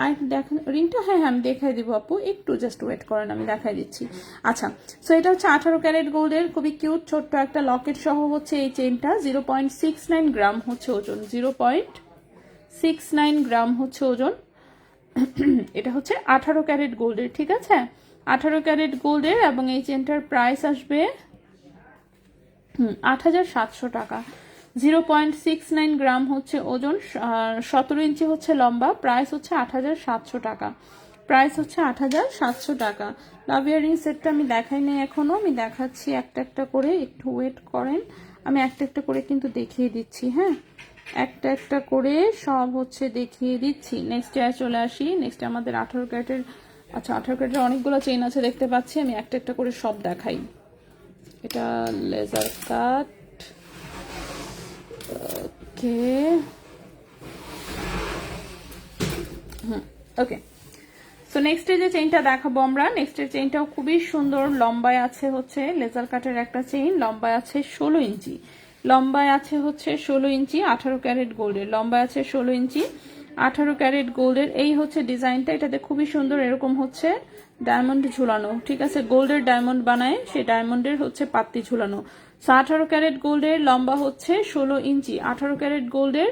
আর দেখেন রিংটা, হ্যাঁ হ্যাঁ আমি দেখাই দিব আপু, একটু জাস্ট ওয়েট করেন আমি দেখাই দিচ্ছি। আচ্ছা, সো এটা হচ্ছে 18 ক্যারেট গোল্ডের খুবই কিউট ছোট্ট একটা লকেট সহ হচ্ছে এই চেইনটা। 0.69 গ্রাম হচ্ছে ওজন। 0.69 গ্রাম হচ্ছে ওজন। এটা হচ্ছে 18 ক্যারেট গোল্ডের। ঠিক আছে, 18 ক্যারেট গোল্ডের, এবং এই চেইনটার প্রাইস আসবে 8,700 টাকা। 0.69 গ্রাম হচ্ছে ওজন, 17 ইঞ্চি হচ্ছে লম্বা। প্রাইস হচ্ছে 8,700 টাকা। প্রাইস হচ্ছে 8,700 টাকা। লাভ ইয়ারিং সেটটা আমি দেখাই নাই এখনো, আমি দেখাচ্ছি একটা একটা করে, একটু ওয়েট করেন, আমি একটা একটা করে কিন্তু দেখিয়ে দিচ্ছি। হ্যাঁ, একটা একটা করে সব হচ্ছে দেখিয়ে দিচ্ছি। নেক্সটে চলে আসি। নেক্সটে আমাদের 18 ক্যারেটের, আচ্ছা 18 ক্যারেটের অনেকগুলো চেইন আছে দেখতে পাচ্ছি, আমি একটা একটা করে সব দেখাই। এটা লেজার কাট, ওকে ওকে। সো নেক্সটে যে চেইনটা দেখাবো আমরা, নেক্সটের চেইনটাও খুবই সুন্দর, লম্বায় আছে হচ্ছে লেজার কাটের একটা চেইন, লম্বায় আছে 16 ইঞ্চি, লম্বায় আছে হচ্ছে 16 ইঞ্চি, 18 ক্যারেট গোল্ডের, লম্বায় আছে 16 ইঞ্চি 18 ক্যারেট গোল্ডের। এই হচ্ছে ডিজাইনটা, এটাতে খুবই সুন্দর এরকম হচ্ছে ডায়মন্ড ঝুলানো, ঠিক আছে, গোল্ডের ডায়মন্ড বানায়, সেই ডায়মন্ডের হচ্ছে পাত্তি ঝুলানো। সো 18 ক্যারেট গোল্ডের, লম্বা হচ্ছে 16 ইঞ্চি, 18 ক্যারেট গোল্ডের,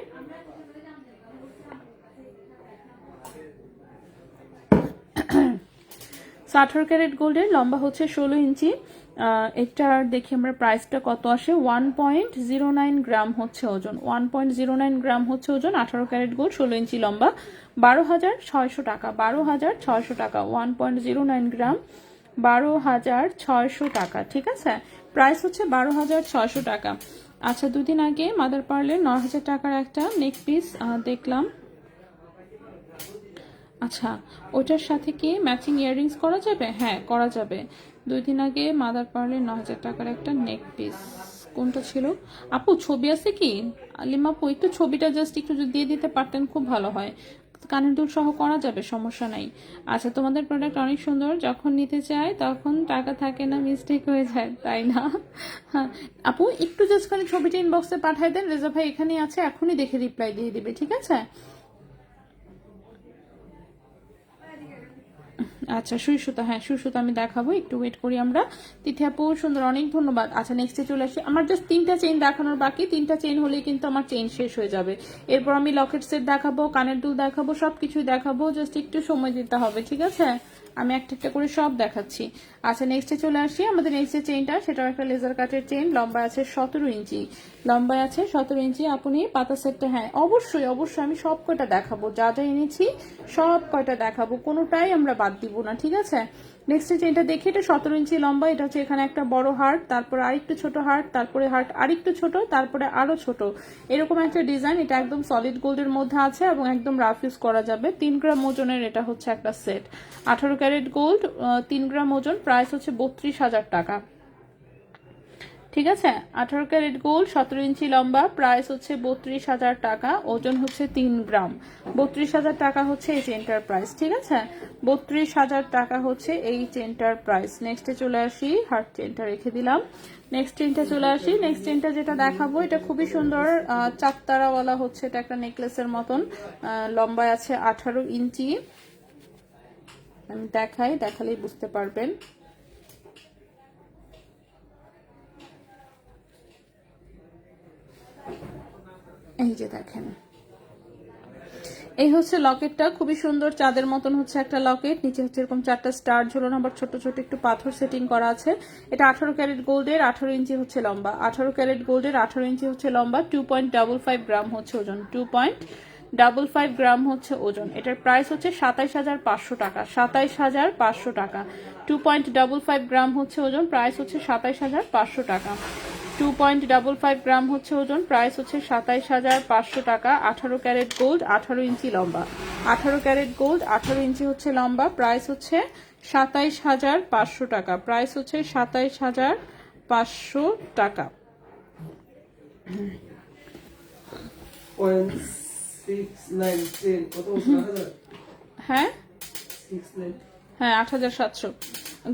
18 ক্যারেট গোল্ডের, লম্বা হচ্ছে 16 ইঞ্চি। এটার দেখি আমরা প্রাইসটা কত আসে। 1.09 গ্রাম হচ্ছে ওজন, 1.09 গ্রাম হচ্ছে ওজন, 18 ক্যারেট গোল্ড, 16 ইঞ্চি লম্বা, 12,600 টাকা, 12,600 টাকা, 1.09 গ্রাম, 12,600 টাকা, ঠিক আছে। প্রাইস হচ্ছে 12,600 টাকা। আচ্ছা, দুদিন আগে মাদার পার্লের 9,000 টাকার একটা নেক পিস দেখলাম। আচ্ছা, ওটার সাথে কি ম্যাচিং ইয়াররিংস করা যাবে? হ্যাঁ, করা যাবে। 2 দিন আগে মাদার পার্লের 9,000 টাকার একটা নেক পিস, কোনটা ছিল আপু? ছবি আছে কি আলিমা আপু? একটু ছবিটা জাস্ট একটু যদি দিয়ে দিতে পারতেন খুব ভালো হয়। কানের দুল সহ করা যাবে, সমস্যা নাই। আচ্ছা, তোমাদের প্রোডাক্ট অনেক সুন্দর, যখন নিতে চাই তখন টাকা থাকে না, মিস্টেক হয়ে যায়, তাই না? হ্যাঁ আপু, একটু জাস্ট খালি ছবিটা ইনবক্সে পাঠাই দেন, রেজা ভাই এখানেই আছে, এখনই দেখে রিপ্লাই দিয়ে দিবে, ঠিক আছে। আচ্ছা, সুই সুতা, হ্যাঁ সুই সুতা আমি দেখাবো, একটু ওয়েট করি আমরা। তিথি আপু সুন্দর, অনেক ধন্যবাদ। আচ্ছা, নেক্সটে চলে আসি। আমার জাস্ট 3টা চেইন দেখানোর বাকি, 3টা চেইন হলেই কিন্তু আমার চেইন শেষ হয়ে যাবে। এরপর আমি লকেট সেট দেখাবো, কানের দুল দেখাবো, সবকিছুই দেখাবো, জাস্ট একটু সময় দিতে হবে, ঠিক আছে। আমি একটা একটা করে সব দেখাচ্ছি। আচ্ছা, নেক্সটে চলে আসি। আমাদের নেক্সট যে চেইনটা, সেটাও একটা লেজার কাটের চেইন, লম্বা আছে 17 ইঞ্চি, লম্বায় আছে 17 ইঞ্চি। আপনি পাতা সেটটা, হ্যাঁ অবশ্যই অবশ্যই আমি সব কয়টা দেখাবো, যা যা এনেছি সব কয়টা দেখাবো, কোনোটাই আমরা বাদ দিব না, ঠিক আছে। নেক্সট চেইনটা দেখি, এটা 17 ইঞ্চি লম্বা, এটা হচ্ছে এখানে একটা বড় হার্ট, তারপরে আরেকটু ছোট হার্ট, তারপরে হার্ট আরেকটু ছোট, তারপরে আরো ছোট, এরকম একটা ডিজাইন। এটা একদম সলিড গোল্ডের মধ্যে আছে এবং একদম রাফ ইউজ করা যাবে। 3 গ্রাম ওজনের এটা হচ্ছে একটা সেট, 18 ক্যারেট গোল্ড, 3 গ্রাম ওজন, প্রাইস হচ্ছে 32,000 টাকা, ঠিক আছে। 18 ক্যারেট গোল্ড, 17 ইঞ্চি লম্বা, প্রাইস হচ্ছে 32,000 টাকা, ওজন হচ্ছে 3 গ্রাম, 32,000 টাকা হচ্ছে এই চেনটার প্রাইস, ঠিক আছে। 32,000 টাকা হচ্ছে এই চেনটার প্রাইস। নেক্সটে চলে আসি, হার্ট চেনটা রেখে দিলাম। নেক্সট চেনটা চলে আসি। নেক্সট চেনটা যেটা দেখাবো, এটা খুবই সুন্দর, চারতারাওয়ালা হচ্ছে, এটা একটা নেকলেসের মতন, লম্বায় আছে 18 ইঞ্চি। আমি দেখাই, দেখালেই বুঝতে পারবেন। এই যে দেখেন, এই হচ্ছে লকেটটা, খুবই সুন্দর, চাঁদের মতন হচ্ছে একটা লকেট, নিচে হচ্ছে এরকম 4টা স্টার ঝুলানো, আবার ছোট ছোট একটু পাথর সেটিং করা আছে। এটা 18 ক্যারেট গোল্ডের, 18 ইঞ্চি হচ্ছে লম্বা, 18 ক্যারেট গোল্ডের, 18 ইঞ্চি হচ্ছে লম্বা, 2.55 গ্রাম হচ্ছে ওজন, 2.55 গ্রাম হচ্ছে ওজন। এটার প্রাইস হচ্ছে 27,500 টাকা, 27,500 টাকা, 2.55 গ্রাম হচ্ছে ওজন, প্রাইস হচ্ছে 27,500 টাকা, 2.55 গ্রাম হচ্ছে ওজন, প্রাইস হচ্ছে 27,500 টাকা। 18 ক্যারেট গোল্ড, 18 ইঞ্চি লম্বা, 18 ক্যারেট গোল্ড, 18 ইঞ্চি হচ্ছে লম্বা, প্রাইস হচ্ছে 27,500 টাকা, প্রাইস হচ্ছে 27,500 টাকা। 0.693 কত বলছো? 8,000? হ্যাঁ 69 হ্যাঁ 8,700।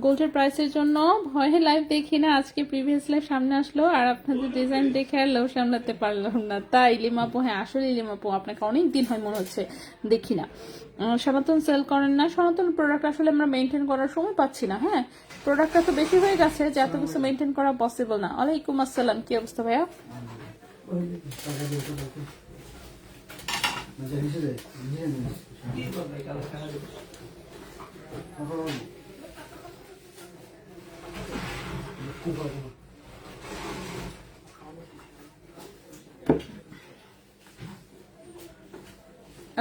গোল্ডের প্রাইসের জন্য ভয়ে লাইভ দেখি না, আজকে প্রিভিয়াস লাইভ সামনে আসলো আর আপনাদের ডিজাইন দেখে আর লোভ সামলাতে পারলাম না। তাই লিমাপু, হ্যাঁ আসলে লিমাপু আপনাকে অনেক দিন হয় মনে হচ্ছে দেখি না। সনাতন সেল করেন না? সনাতন প্রোডাক্ট আসলে আমরা মেনটেন করার সময় পাচ্ছি না। হ্যাঁ, প্রোডাক্টটা তো বেশি হয়ে গেছে যে এত কিছু মেনটেন করা পসিবল না। ওয়ালাইকুম আসসালাম, কি অবস্থা ভাইয়া?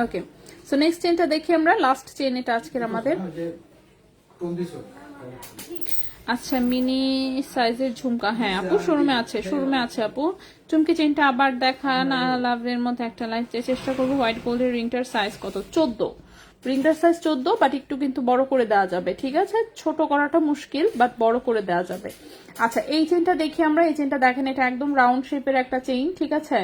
ওকে, সো নেক্সট চেনটা দেখি আমরা, লাস্ট চেন এটা আজকের আমাদের। আচ্ছা, মিনি সাইজের ঝুমকা, হ্যাঁ আপু শোরুমে আছে, শোরুমে আছে আপু। চুমকি চেনটা আবার দেখান, লাভের মধ্যে একটা লাইক চেষ্টা করবো। হোয়াইট গোল্ডের রিংটার সাইজ কত? 14। রিংটার সাইজ 14, বাট একটু কিন্তু বড় করে দেওয়া যাবে, ঠিক আছে? ছোট করাটা মুশকিল, বাট বড় করে দেওয়া যাবে। আচ্ছা, এই চেনটা দেখি আমরা। এই চেনটা দেখেন, এটা একদম রাউন্ড শেপের একটা চেইন, ঠিক আছে?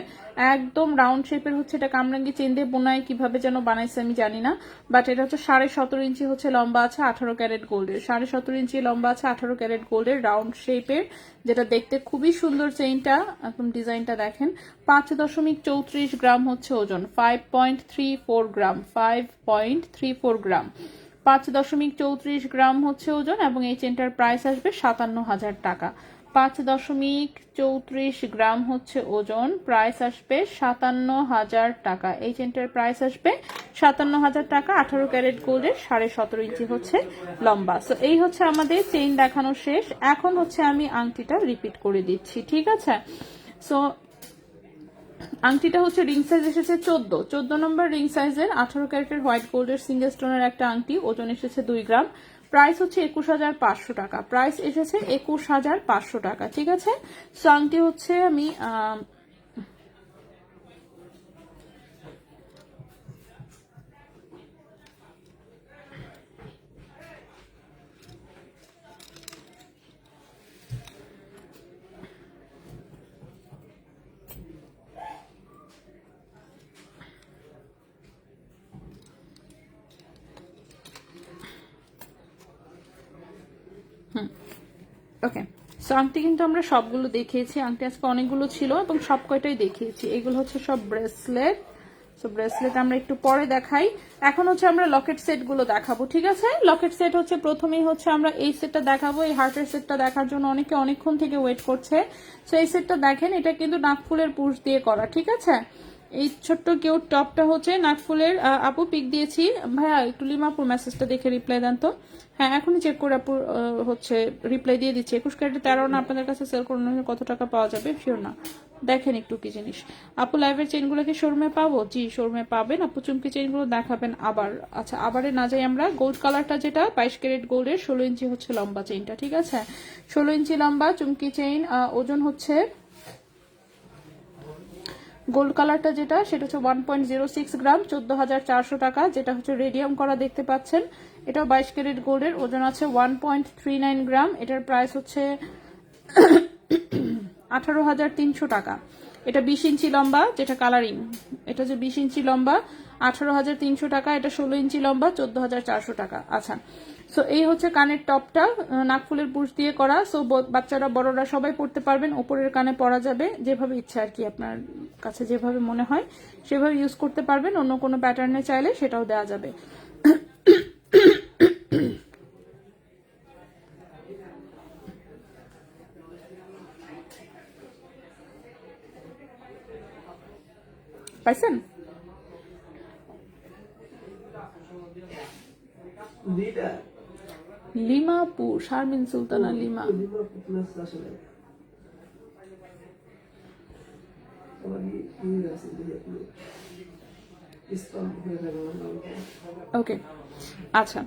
একদম রাউন্ড শেপের হচ্ছে এটা। কামরাঙ্গি চেন দিয়ে বোনায় কিভাবে যেন বানাইছে আমি জানি না, বাট এটা হচ্ছে 17.5 ইঞ্চি হচ্ছে লম্বা আছে, 18 ক্যারেট গোল্ডের। 17.5 ইঞ্চি লম্বা আছে, 18 ক্যারেট গোল্ডের, রাউন্ড শেপের, যেটা দেখতে খুবই সুন্দর চেইনটা। একদম ডিজাইনটা দেখেন। 5.34 গ্রাম হচ্ছে ওজন, 5.34 গ্রাম, 5.34 গ্রাম, 5.34 গ্রাম হচ্ছে ওজন। এবং এই চেনটার প্রাইস আসবে 57,000 টাকা। 5.34 গ্রাম হচ্ছে ওজন, প্রাইস আসবে 57,000 টাকা। এই চেনটার প্রাইস আসবে 57,000 টাকা। 18 ক্যারেট গোল্ডের, 17.5 ইঞ্চি হচ্ছে লম্বা। সো এই হচ্ছে আমাদের চেইন দেখানো শেষ। এখন হচ্ছে আমি আংটিটা রিপিট করে দিচ্ছি, ঠিক আছে? সো আংটিটা হচ্ছে রিং সাইজ এসেছে 14 নম্বর রিং সাইজের 18 ক্যারেটের হোয়াইট গোল্ডের সিঙ্গেল স্টোনের একটা আংটি, ওজন এসেছে 2 গ্রাম। প্রাইস হচ্ছে 21,500 টাকা। প্রাইস এসেছে 21,500 টাকা, ঠিক আছে? সো আংটি হচ্ছে আমি ওকে। সো আংটি কিন্তু আমরা সবগুলো দেখিয়েছি, আংটি আজকে অনেকগুলো ছিল এবং সব কয়টাই দেখিয়েছি। এগুলো হচ্ছে সব ব্রেসলেট। সো ব্রেসলেট আমরা একটু পরে দেখাই। এখন হচ্ছে আমরা লকেট সেট গুলো দেখাবো, ঠিক আছে? লকেট সেট হচ্ছে প্রথমেই হচ্ছে আমরা এই সেটটা দেখাবো। এই হার্টের সেটটা দেখার জন্য অনেকে অনেকক্ষণ থেকে ওয়েট করছে। সো এই সেটটা দেখেন, এটা কিন্তু নাকফুলের পুশ দিয়ে করা, ঠিক আছে? এই ছোট্ট কিউট টপটা হচ্ছে নাকফুলের। আপু পিক দিয়েছি, ভাইয়া একটু লিমাপুর মেসেজটা দেখে রিপ্লাই দেন তো। হ্যাঁ, এখনই চেক করে আপুর হচ্ছে রিপ্লাই দিয়ে দিচ্ছি। 21 ক্যারেটে 13 না আপনাদের কাছে সেল করুন, কত টাকা পাওয়া যাবে শিওর না, দেখেন একটু কি জিনিস। আপু লাইভের চেইনগুলো কি শোরুমে পাবো? জি শোরুমে পাবেন। আপু চুমকি চেইনগুলো দেখাবেন আবার। আচ্ছা, আবারে না যাই আমরা। গোল্ড কালারটা যেটা 22 ক্যারেট গোল্ডের, 16 ইঞ্চি হচ্ছে লম্বা চেইনটা, ঠিক আছে? 16 ইঞ্চি লম্বা চুমকি চেইন, ওজন হচ্ছে গোল্ড কালারটা যেটা সেটা হচ্ছে 1.06 গ্রাম, 14,400 টাকা। যেটা হচ্ছে রেডিয়াম করা দেখতে পাচ্ছেন, এটাও 22 ক্যারেট গোল্ডের, ওজন আছে 1.39 গ্রাম। এটার প্রাইস হচ্ছে 18,300 টাকা। এটা 20 ইঞ্চি লম্বা, যেটা কালারিং, এটা হচ্ছে 20 ইঞ্চি লম্বা, 18,300 টাকা। এটা 16 ইঞ্চি লম্বা, 14,400 টাকা। আচ্ছা, সো এই হচ্ছে কানের টপটা, নাকফুলের পুশ দিয়ে করা। সো বাচ্চারা বড়রা সবাই পড়তে পারবেন, উপরের কানে পরা যাবে, যেভাবে ইচ্ছা আর কি, আপনার কাছে যেভাবে মনে হয় সেভাবে ইউজ করতে পারবেন। অন্য কোনো প্যাটার্নে চাইলে সেটাও দেওয়া যাবে। পাইছেন? লিমাপুর, শারমিন সুলতানা লিমা। ওকে, আচ্ছা।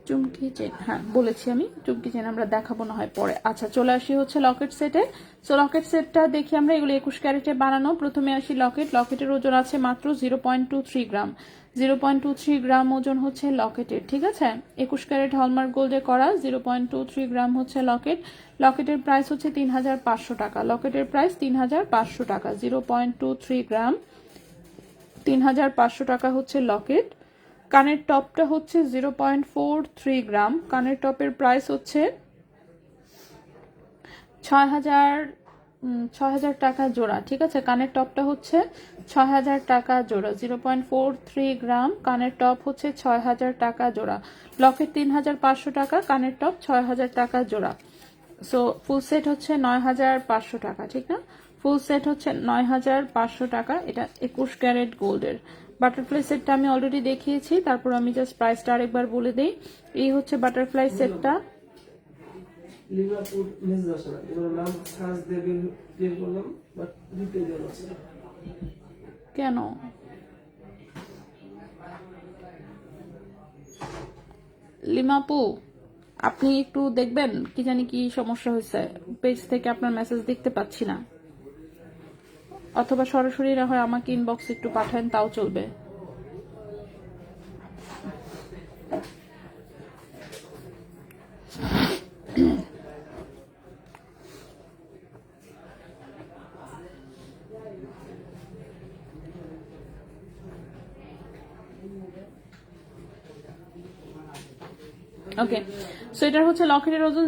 চুমকি চেন, হ্যাঁ বলেছি আমি, চুমকি চেন আমরা দেখাবো না হয় পরে। আচ্ছা, চলে আসি হচ্ছে লকেট সেটে। সো লকেট সেটটা দেখি আমরা। এগুলো 21 ক্যারেটে বানানো। প্রথমে আসি লকেট। লকেটের ওজন আছে মাত্র 0.23 গ্রাম। 0.23 গ্রাম ওজন হচ্ছে লকেটের, ঠিক আছে? 21 ক্যারেট হলমার্ক গোল্ডে করা, 0.23 গ্রাম হচ্ছে লকেট। লকেটের প্রাইস হচ্ছে 3,500 টাকা। লকেটের প্রাইস 3,500 টাকা। 0.23 গ্রাম, 3,500 টাকা হচ্ছে লকেট। কানের টপটা হচ্ছে 0.43 গ্রাম। কানের টপের প্রাইস হচ্ছে 6,000 টাকা জোড়া, ঠিক আছে? কানের টপটা হচ্ছে 6,000 টাকা জোড়া। 0.43 গ্রাম, কানের টপ হচ্ছে 6,000 টাকা জোড়া। লকেট 3,500 টাকা, কানের টপ 6,000 টাকা জোড়া। সো ফুল সেট হচ্ছে 9,500 টাকা, ঠিক না? ফুল সেট হচ্ছে 9,500 টাকা। এটা 21 ক্যারেট গোল্ডের। বাটারফ্লাই সেটটা আমি অলরেডি দেখিয়েছি, তারপর আমি জাস্ট প্রাইসটা আরেকবার বলে দিই। এই হচ্ছে বাটারফ্লাই সেটটা। লিভারপুল মেসেজ আসে না, এগুলোর নাম সার্চ দিয়ে বের করলাম, বাট রিপ্লাই দেওয়া আছে। কেন? লিমাপু, আপনি একটু দেখবেন, কি জানি কি সমস্যা হয়েছে, পেজ থেকে আপনার মেসেজ দেখতে পাচ্ছি না, অথবা সরাসরি না হয় আমাকে ইনবক্স একটু পাঠান, তাও চলবে। ওকে, সো এটার হচ্ছে লকেটের ওজন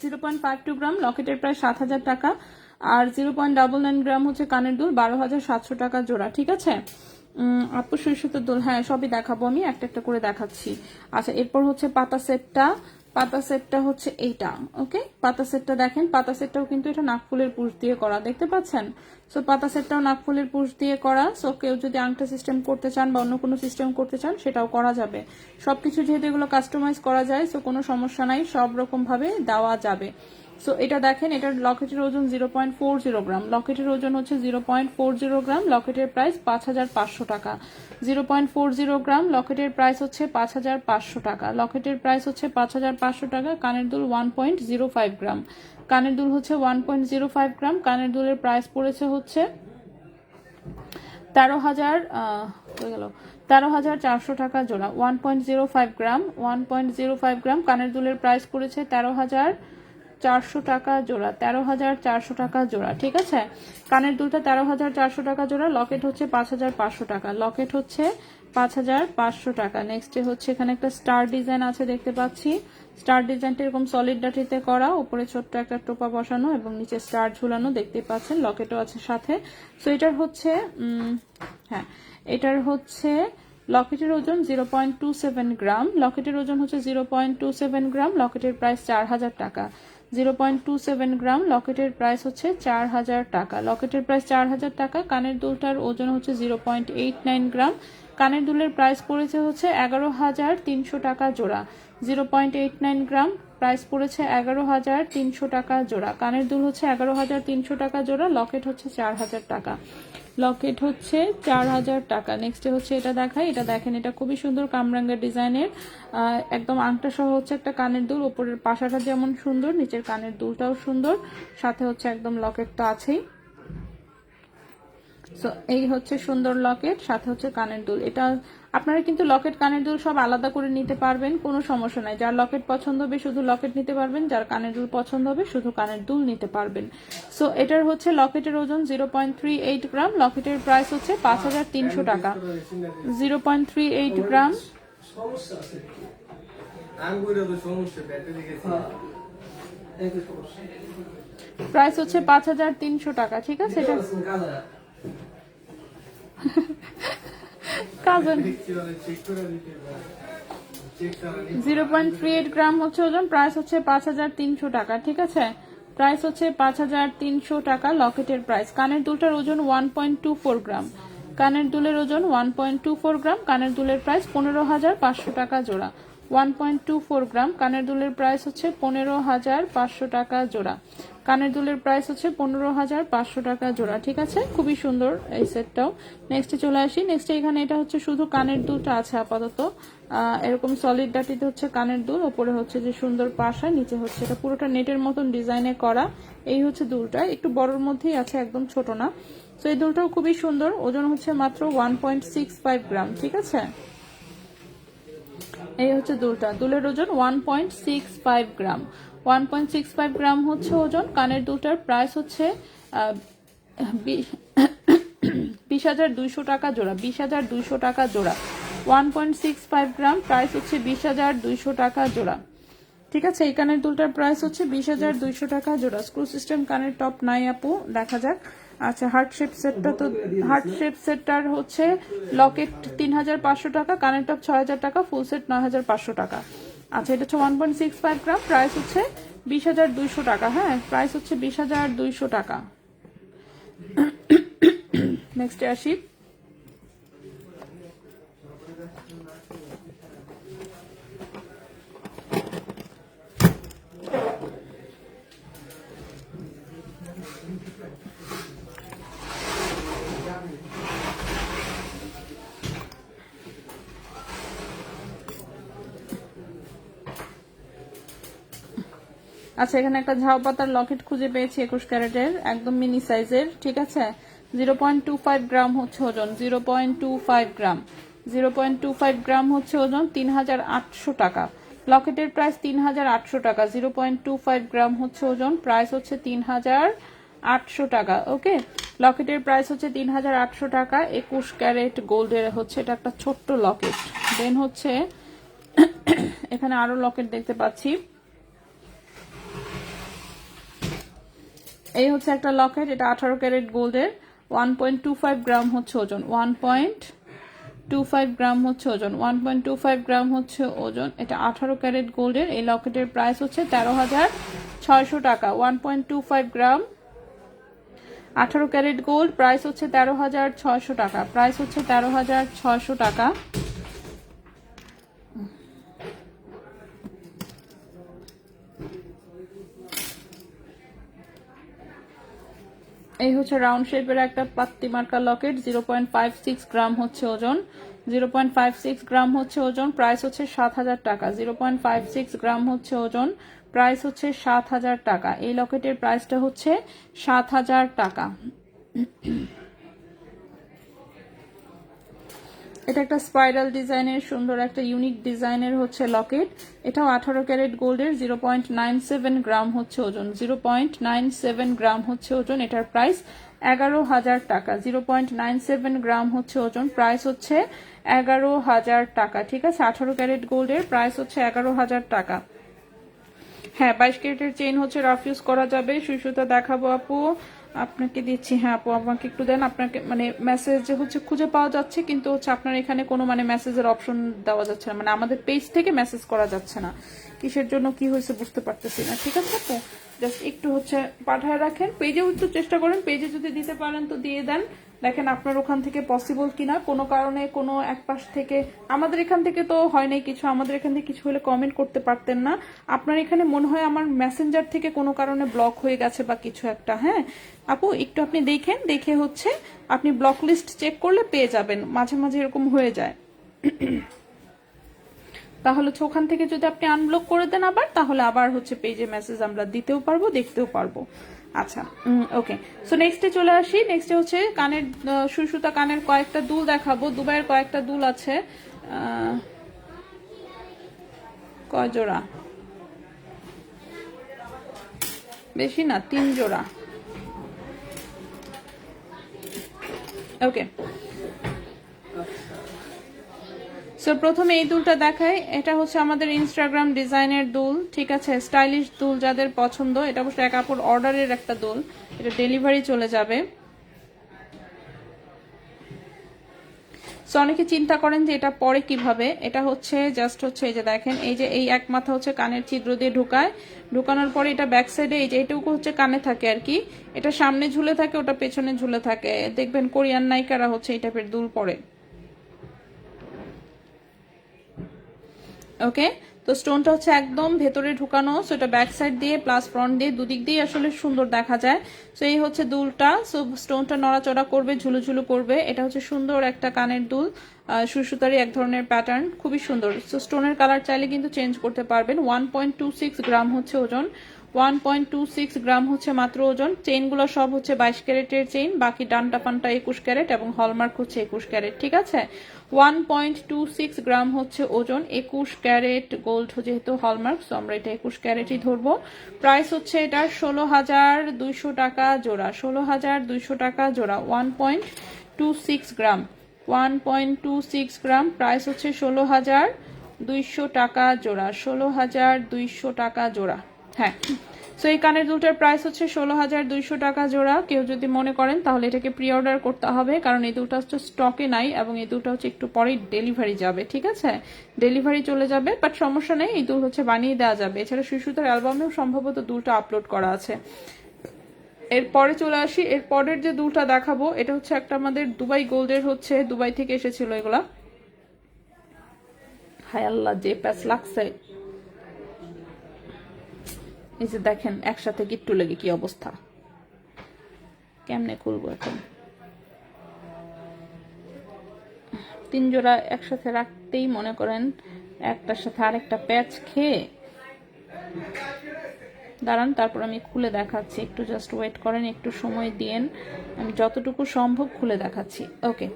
0.52 গ্রাম, লকেটের প্রায় 7,000 টাকা, আর 0.99 গ্রাম হচ্ছে কানের দুল, 12,700 টাকা জোড়া। ঠিক আছে আপু, সুইসুতের দুল, হ্যাঁ সবই দেখাবো, আমি একটা একটা করে দেখাচ্ছি। আচ্ছা, এরপর হচ্ছে পাতা সেটটা। পাতা সেটটা হচ্ছে এইটা। ওকে, পাতা সেটটা দেখেন, পাতা সেটটাও কিন্তু এটা নাকফুলের পুশ দিয়ে করা, দেখতে পাচ্ছেন। সো পাতা সেটটাও নাকফুলের পুশ দিয়ে করা। সো কেউ যদি আংটা সিস্টেম করতে চান বা অন্য কোনো সিস্টেম করতে চান সেটাও করা যাবে। সবকিছু যেহেতু এগুলো কাস্টমাইজ করা যায়, সো কোনো সমস্যা নাই, সব রকম ভাবে দেওয়া যাবে। সো এটা দেখেন, এটার লকেটের ওজন 0.40 গ্রাম, লকেটের ওজন হচ্ছে 0.40 গ্রাম, লকেটের প্রাইস 5,500 টাকা। 0.40 গ্রাম, লকেটের প্রাইস হচ্ছে 5,500 টাকা, লকেটের প্রাইস হচ্ছে 5,500 টাকা। কানের দুল 1.05 গ্রাম, কানের দুল হচ্ছে 1.05 গ্রাম, কানের দুলের প্রাইস পড়েছে হচ্ছে 13,400 টাকা জোড়া। 1.05 গ্রাম, 1.05 গ্রাম, কানের দুলের প্রাইস পড়েছে 13,400 টাকা জোড়া, 13,400 টাকা জোড়া। ঠিক আছে, কানের দুলটা 13,400 টাকা জোড়া, লকেট হচ্ছে 5,500 টাকা, লকেট হচ্ছে 5,500 টাকা। নেক্সট হচ্ছে এখানে একটা স্টার ডিজাইন আছে, দেখতে পাচ্ছি। স্টার ডিজাইনটা এরকম সলিড ডাটিতে করা, উপরে ছোট্ট একটা টোপা বসানো এবং নিচে স্টার ঝুলানো, দেখতে পাচ্ছেন, লকেটও আছে সাথে। সো এটার হচ্ছে হ্যাঁ, এটার হচ্ছে লকেটের ওজন 0.27 গ্রাম, লকেটের ওজন হচ্ছে 0.27 গ্রাম, লকেটের প্রাইস 4,000 টাকা। 0.27 গ্রাম, লকেটের প্রাইস হচ্ছে 4,000 টাকা, লকেটের প্রাইস 4,000 টাকা। কানের দুলটার ওজন হচ্ছে 0.89 গ্রাম, কানের দুলের প্রাইস পড়েছে হচ্ছে 11,300 টাকা জোড়া। 0.89 গ্রাম, প্রাইস পড়েছে 11,300 টাকা জোড়া, কানের দুল হচ্ছে 11,300 টাকা জোড়া, লকেট হচ্ছে 4,000 টাকা, লকেট হচ্ছে 4,000 টাকা। নেক্সট হচ্ছে এটা দেখাই, এটা দেখেন, এটা খুবই সুন্দর কামরাঙ্গা ডিজাইনের, একদম আংটা সহ হচ্ছে একটা কানের দুল, উপরের পাশাটা যেমন সুন্দর, নিচের কানের দুলটাও সুন্দর, সাথে হচ্ছে একদম লকেট তো আছেই। সো এই হচ্ছে সুন্দর লকেট, সাথে হচ্ছে কানের দুল। এটা আপনারা কিন্তু লকেট কানের দুল সব আলাদা করে নিতে পারবেন, কোনো সমস্যা নাই। যার লকেট পছন্দ হবে শুধু লকেট নিতে পারবেন, যার কানের দুল পছন্দ হবে শুধু কানের দুল নিতে পারবেন। সো এটার হচ্ছে লকেটের ওজন 0.38 গ্রাম, লকেটের প্রাইস হচ্ছে 5,300 টাকা। 0.38 গ্রাম, সমস্যা আছে। প্রাইস হচ্ছে 5,300 টাকা। ঠিক আছে, এটা কাজন 0.38 গ্রাম হচ্ছে ওজন, প্রাইস হচ্ছে 5,300 টাকা। ঠিক আছে, প্রাইস হচ্ছে 5,300 টাকা লকেটের প্রাইস। কানের দুলটার ওজন 1.24 গ্রাম, কানের দুলের ওজন 1.24 গ্রাম, কানের দুলের প্রাইস 15,500 টাকা জোড়া। 1.24 গ্রাম, কানের দুলের প্রাইস হচ্ছে 15,500 টাকা জোড়া, কানের দুলের প্রাইস হচ্ছে 15,500 টাকা জোড়া। ঠিক আছে, খুবই সুন্দর এই সেটটাও। নেক্সটে চলে আসি, নেক্সটে এখানে এটা হচ্ছে শুধু কানের দুলটা আছে আপাতত, এরকম সলিড ডাটিতে হচ্ছে কানের দুল, ওপরে হচ্ছে যে সুন্দর পাশা, নিচে হচ্ছে এটা পুরোটা নেটের মতন ডিজাইনে করা। এই হচ্ছে দুলটা, একটু বড়র মধ্যেই আছে, একদম ছোট না। তো এই দুলটাও খুবই সুন্দর, ওজন হচ্ছে মাত্র 1.65 গ্রাম। ঠিক আছে, এই হচ্ছে দুলটা, দুলের ওজন 1.65 গ্রাম, 1.65 গ্রাম হচ্ছে ওজন। কানের দুলটার প্রাইস হচ্ছে 20,200 টাকা জোড়া, 20,200 টাকা জোড়া। 1.65 গ্রাম, প্রাইস হচ্ছে 20,200 টাকা জোড়া। ঠিক আছে, এই কানের দুলটার প্রাইস হচ্ছে 20,200 টাকা জোড়া। স্ক্রু সিস্টেম কানের টপ নাই আপু, দেখা যাক। আচ্ছা, হার্ট শেপ সেটটা তো, হার্ট শেপ সেটটার হচ্ছে লকেট 3,500 টাকা, কানের টপ 6,000 টাকা, ফুল সেট 9,500 টাকা। আচ্ছা, এটা হচ্ছে 1.65 গ্রাম, প্রাইস হচ্ছে 20,200 টাকা। হ্যাঁ, প্রাইস হচ্ছে 20,200 টাকা। নেক্সটে আসি, আচ্ছা, এখানে একটা ঝাউ পাতার লকেট খুঁজে পেয়েছি 21 ক্যারেটের, একদম মিনি সাইজের, ঠিক আছে। 0.25 গ্রাম হচ্ছে ওজন, 0.25 গ্রাম, 0.25 গ্রাম হচ্ছে ওজন, 3800 টাকা। লকেটের প্রাইস 3800 টাকা, 0.25 গ্রাম হচ্ছে ওজন, প্রাইস হচ্ছে 3800 টাকা। ওকে, লকেটের প্রাইস হচ্ছে 3800 টাকা। 21 ক্যারেট গোল্ডের হচ্ছে এটা একটা ছোট্ট লকেট। দেন হচ্ছে এখানে আরো লকেট দেখতে পাচ্ছি। এই হচ্ছে একটা লকেট, এটা 18 ক্যারেট গোল্ডের, 1.25 গ্রাম হচ্ছে ওজন, 1.25 গ্রাম হচ্ছে ওজন, 1.25 গ্রাম হচ্ছে ওজন। এটা 18 ক্যারেট গোল্ডের। এই লকেটের প্রাইস হচ্ছে 13,600 টাকা। 1.25 গ্রাম, 18 ক্যারেট গোল্ড, প্রাইস হচ্ছে 13,600 টাকা, প্রাইস হচ্ছে 13,600 টাকা। এই হচ্ছে রাউন্ড শেপের একটা পাত্তি মার্কা লকেট, 0.56 গ্রাম হচ্ছে ওজন, 0.56 গ্রাম হচ্ছে ওজন, প্রাইস হচ্ছে 7,000 টাকা। 0.56 গ্রাম হচ্ছে ওজন, প্রাইস হচ্ছে 7,000 টাকা। এই লকেটের প্রাইসটা হচ্ছে 7,000 টাকা। এটা একটা স্পাইরাল ডিজাইনের সুন্দর একটা ইউনিক ডিজাইনের হচ্ছে লকেট, এটাও 18 ক্যারেট গোল্ডের, 0.97 গ্রাম হচ্ছে ওজন, 0.97 গ্রাম হচ্ছে ওজন। এটার প্রাইস 11,000 টাকা। 0.97 গ্রাম হচ্ছে ওজন, প্রাইস হচ্ছে 11,000 টাকা, ঠিক আছে। 18 ক্যারেট গোল্ডের, প্রাইস হচ্ছে 11,000 টাকা। হ্যাঁ, 22 ক্যারেটের চেইন হচ্ছে রাফ ইউজ করা যাবে। সুই সুতা দেখাবো আপু, আপনাকে দিচ্ছি। হ্যাঁ আপু, আমাকে একটু দেন। আপনাকে মানে মেসেজ হচ্ছে খুঁজে পাওয়া যাচ্ছে, কিন্তু হচ্ছে আপনার এখানে কোনো মানে মেসেজের অপশন দেওয়া যাচ্ছে না, মানে আমাদের পেজ থেকে মেসেজ করা যাচ্ছে না। কিসের জন্য কি হয়েছে বুঝতে পারতেছি না, ঠিক আছে আপু। জাস্ট একটু হচ্ছে পাঠায় রাখেন, পেজেও একটু চেষ্টা করেন, পেজে যদি দিতে পারেন তো দিয়ে দেন। দেখেন আপনার ওখান থেকে পসিবল কিনা, কোনো কারণে কোনো এক পাশ থেকে, আমাদের এখান থেকে তো হয় নাই কিছু, আমাদের এখান থেকে কিছু হলে কমেন্ট করতে পারতেন না। আপনার এখানে মনে হয় আমার মেসেঞ্জার থেকে কোনো কারণে ব্লক হয়ে গেছে বা কিছু একটা। হ্যাঁ আপু, একটু আপনি দেখেন, দেখে হচ্ছে আপনি ব্লক লিস্ট চেক করলে পেয়ে যাবেন, মাঝে মাঝে এরকম হয়ে যায়। তাহলে ওখান থেকে যদি আপনি আনব্লক করে দেন আবার, তাহলে আবার হচ্ছে পেজে মেসেজ আমরা দিতেও পারবো, দেখতেও পারবো। আচ্ছা, ওকে। সো নেক্সটে চলে আসি। নেক্সটে হচ্ছে কানের সুই সুতা কানের কয়েকটা দুল দেখাবো। দুবাইয়ের কয়েকটা দুল আছে, কয় জোড়া, বেশি না, 3 জোড়া। ওকে, সো প্রথমে এই দুলটা দেখাই। এটা হচ্ছে আমাদের ইনস্টাগ্রাম ডিজাইনের দুল, ঠিক আছে। স্টাইলিশ দুল যাদের পছন্দ, এটা অবশ্য এক আপুর অর্ডারের একটা দুল, এটা ডেলিভারি চলে যাবে। সো অনেকে চিন্তা করেন যে এটা পরে কিভাবে, এটা হচ্ছে জাস্ট হচ্ছে এই যে দেখেন, এই যে এই এক মাথা হচ্ছে কানের ছিদ্র দিয়ে ঢুকায়, ঢুকানোর পরে এটা ব্যাক সাইডে এই যে এইটুকু হচ্ছে কানে থাকে আর কি, এটা সামনে ঝুলে থাকে, ওটা পেছনে ঝুলে থাকে। দেখবেন কোরিয়ান নায়িকারা হচ্ছে এই টাইপের দুল পরে। ওকে, তো স্টোনটা হচ্ছে একদম ভেতরে ঢুকানো, সো এটা ব্যাক সাইড দিয়ে প্লাস ফ্রন্ট দিয়ে দুদিক দিয়ে আসলে সুন্দর দেখা যায়। সো এই হচ্ছে দুলটা। সো স্টোনটা নড়াচড়া করবে, ঝুলুঝুলু করবে। এটা হচ্ছে সুন্দর একটা কানের দুল, সুই সুতারই এক ধরনের প্যাটার্ন, খুবই সুন্দর। সো স্টোনের কালার চাইলে কিন্তু চেঞ্জ করতে পারবেন। 1.26 গ্রাম হচ্ছে ওজন, 1.26 গ্রাম হচ্ছে মাত্র ওজন। চেইনগুলো সব হচ্ছে 22 ক্যারেটের চেইন, বাকি ডানটা পানটা 21 ক্যারেট এবং হলমার্ক হচ্ছে 21 ক্যারেট, ঠিক আছে। 1.26 গ্রাম হচ্ছে ওজন, 21 ক্যারেট গোল্ড যেহেতু হলমার্ক, সো আমরা এটা 21 ক্যারেটই ধরবো। প্রাইস হচ্ছে এটা 16,200 টাকা জোড়া, 16,200 টাকা জোড়া। 1.26 গ্রাম, 1.26 গ্রাম, প্রাইস হচ্ছে 16,200 টাকা জোড়া, 16,200 টাকা জোড়া। হ্যাঁ, সো এই কানের দুলটার প্রাইস হচ্ছে 16,200 টাকা জোড়া। কেউ যদি মনে করেন তাহলে এটাকে প্রি অর্ডার করতে হবে, কারণ এই দুলটা হচ্ছে স্টকে নাই এবং এই দুলটা হচ্ছে একটু পরেই ডেলিভারি যাবে, ঠিক আছে। ডেলিভারি চলে যাবে, বাট সমস্যা নেই, এই দুল হচ্ছে বানিয়ে দেওয়া যাবে। এছাড়া সুই সুতার অ্যালবামেও সম্ভবত দুলটা আপলোড করা আছে। এরপরে চলে আসি, এর পরের যে দুলটা দেখাবো এটা হচ্ছে একটা আমাদের দুবাই গোল্ডের, হচ্ছে দুবাই থেকে এসেছিল এগুলা। হায় আল্লাহ, যে প্যাচ লাগছে। এই যে দেখেন একসাথে গিট্টু লেগে কি অবস্থা, কেমনে খুলবো এখন। 3 জোড়া একসাথে রাখতেই মনে করেন একটার সাথে আরেকটা প্যাচ খেয়ে দাঁড়ান, তারপর আমি খুলে দেখাচ্ছি। একটু জাস্ট ওয়েট করেন, একটু সময় দিয়েন, আমি যতটুকু সম্ভব খুলে দেখাচ্ছি। ওকে,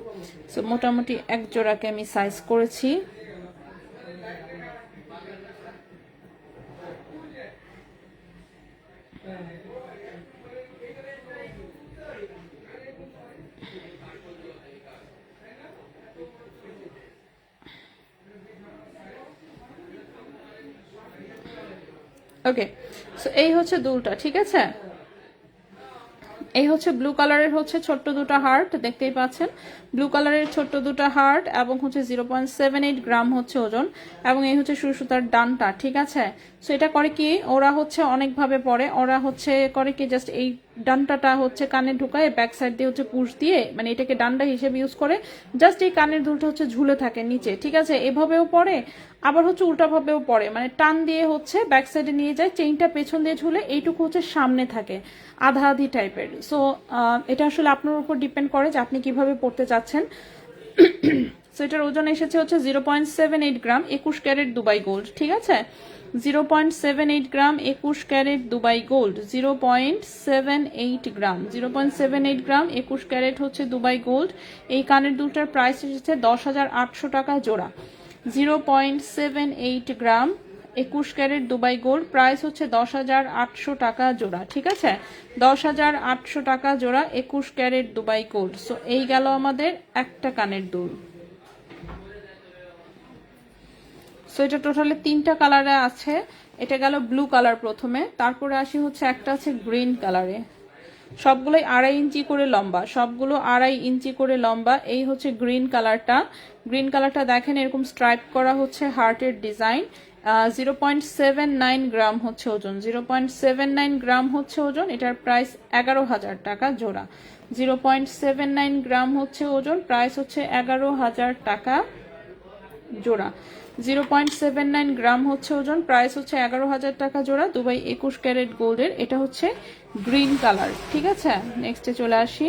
সো মোটামুটি এক জোড়াকে আমি সাইজ করেছি। ওকে, সো এই হচ্ছে দুলটা, ঠিক আছে। এই হচ্ছে ব্লু কালারের হচ্ছে ছোট্ট দুটো হার্ট, দেখতেই পাচ্ছেন ব্লু কালারের ছোট্ট দুটো হার্ট, এবং হচ্ছে 0.78 গ্রাম হচ্ছে ওজন, এবং এই হচ্ছে সুতার ডানটা, ঠিক আছে। সো এটা করে কি, ওরা হচ্ছে অনেকভাবে পরে, ওরা হচ্ছে করে কি জাস্ট এই ডান্টাটা হচ্ছে কানে ঢুকায় ব্যাক সাইড দিয়ে হচ্ছে পুশ দিয়ে, মানে এটাকে ডান্ডা হিসেবে ইউজ করে, জাস্ট এই কানের দুলটা হচ্ছে ঝুলে থাকে নিচে, ঠিক আছে। এভাবেও পরে, আবার হচ্ছে উল্টাভাবেও পরে, মানে টান দিয়ে হচ্ছে ব্যাক সাইডে নিয়ে যায়, চেইনটা পেছন দিয়ে ঝুলে, এইটুকু হচ্ছে সামনে থাকে, আধা আধি টাইপের। সো এটা আসলে আপনার উপর ডিপেন্ড করে যে আপনি কিভাবে পড়তে চাচ্ছেন। সো এটার ওজন এসেছে হচ্ছে 0.78 গ্রাম, 21 ক্যারেট দুবাই গোল্ড, ঠিক আছে। 0.78 গ্রাম 21 ক্যারেট দুবাই গোল্ড, 0.78 গ্রাম, 0.78 গ্রাম 21 ক্যারেট হচ্ছে দুবাই গোল্ড। এই কানের দুলটার প্রাইস এসেছে 10,800 টাকা জোড়া। 0.78 গ্রাম 21 ক্যারেট দুবাই গোল্ড, প্রাইস হচ্ছে 10,800 টাকা জোড়া, ঠিক আছে। 10,800 টাকা জোড়া 21 ক্যারেট দুবাই গোল্ড। সো এই গেল আমাদের একটা কানের দুল। সো এটা টোটালি 3টা কালারে আছে। এটা গেল ব্লু কালার প্রথমে, তারপরে আসি হচ্ছে একটা আছে গ্রিন কালারে, সবগুলোই 2.5 ইঞ্চি করে লম্বা, সবগুলো 2.5 ইঞ্চি করে লম্বা। এই হচ্ছে গ্রিন কালারটা, গ্রিন কালারটা দেখেন এরকম স্ট্রাইপ করা হচ্ছে হার্টের ডিজাইন। 0.79 গ্রাম হচ্ছে ওজন, 0.79 গ্রাম হচ্ছে ওজন। এটার প্রাইস 11,000 টাকা জোড়া। 0.79 গ্রাম হচ্ছে ওজন, প্রাইস হচ্ছে 11,000 টাকা জোড়া। 0.79 গ্রাম হচ্ছে ওজন, প্রাইস হচ্ছে 11,000 টাকা জোড়া, দুবাই 21 ক্যারেট গোল্ডের। এটা হচ্ছে গ্রিন কালার, ঠিক আছে। নেক্সটে চলে আসি।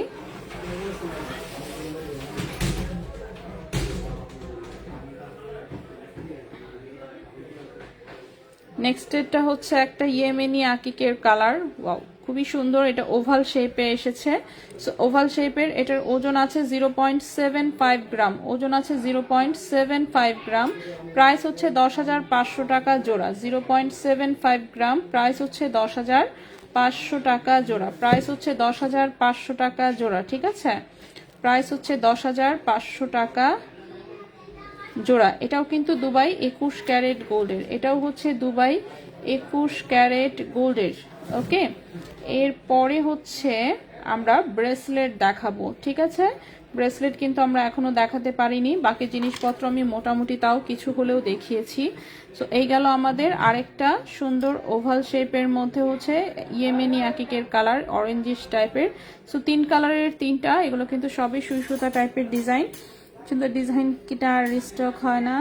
নেক্সটটা হচ্ছে একটা ইয়েমেনি আকিকের কালার, ওয়াও খুবই সুন্দর। এটা ওভাল শেপে এসেছে। সো ওভাল শেপের, এটার ওজন আছে 0.75 গ্রাম, ওজন আছে 0.75 গ্রাম, প্রাইস হচ্ছে 10,500 টাকা জোড়া। 0.75 গ্রাম, প্রাইস হচ্ছে 10,500 টাকা জোড়া, প্রাইস হচ্ছে 10,500 টাকা জোড়া, ঠিক আছে। প্রাইস হচ্ছে 10,500 টাকা জোড়া। এটাও কিন্তু দুবাই 21 ক্যারেট গোল্ডের, এটাও হচ্ছে দুবাই 21 ক্যারেট গোল্ডের। ওকে, এরপরে হচ্ছে আমরা ব্রেসলেট দেখাবো, ঠিক আছে। ব্রেসলেট কিন্তু আমরা এখনো দেখাতে পারিনি, বাকি জিনিসপত্র আমি মোটামুটি তাও কিছু হলেও দেখিয়েছি। সো এই গেল আমাদের আরেকটা সুন্দর ওভাল শেপের মধ্যে হচ্ছে ইয়েমেনি আকিকের কালার, অরেঞ্জিশ টাইপের। সো 3 কালারের 3টা, এগুলো কিন্তু সবই সুই সুতা টাইপের ডিজাইন। সুন্দর ডিজাইন, কিটা রিস্টক হয় না।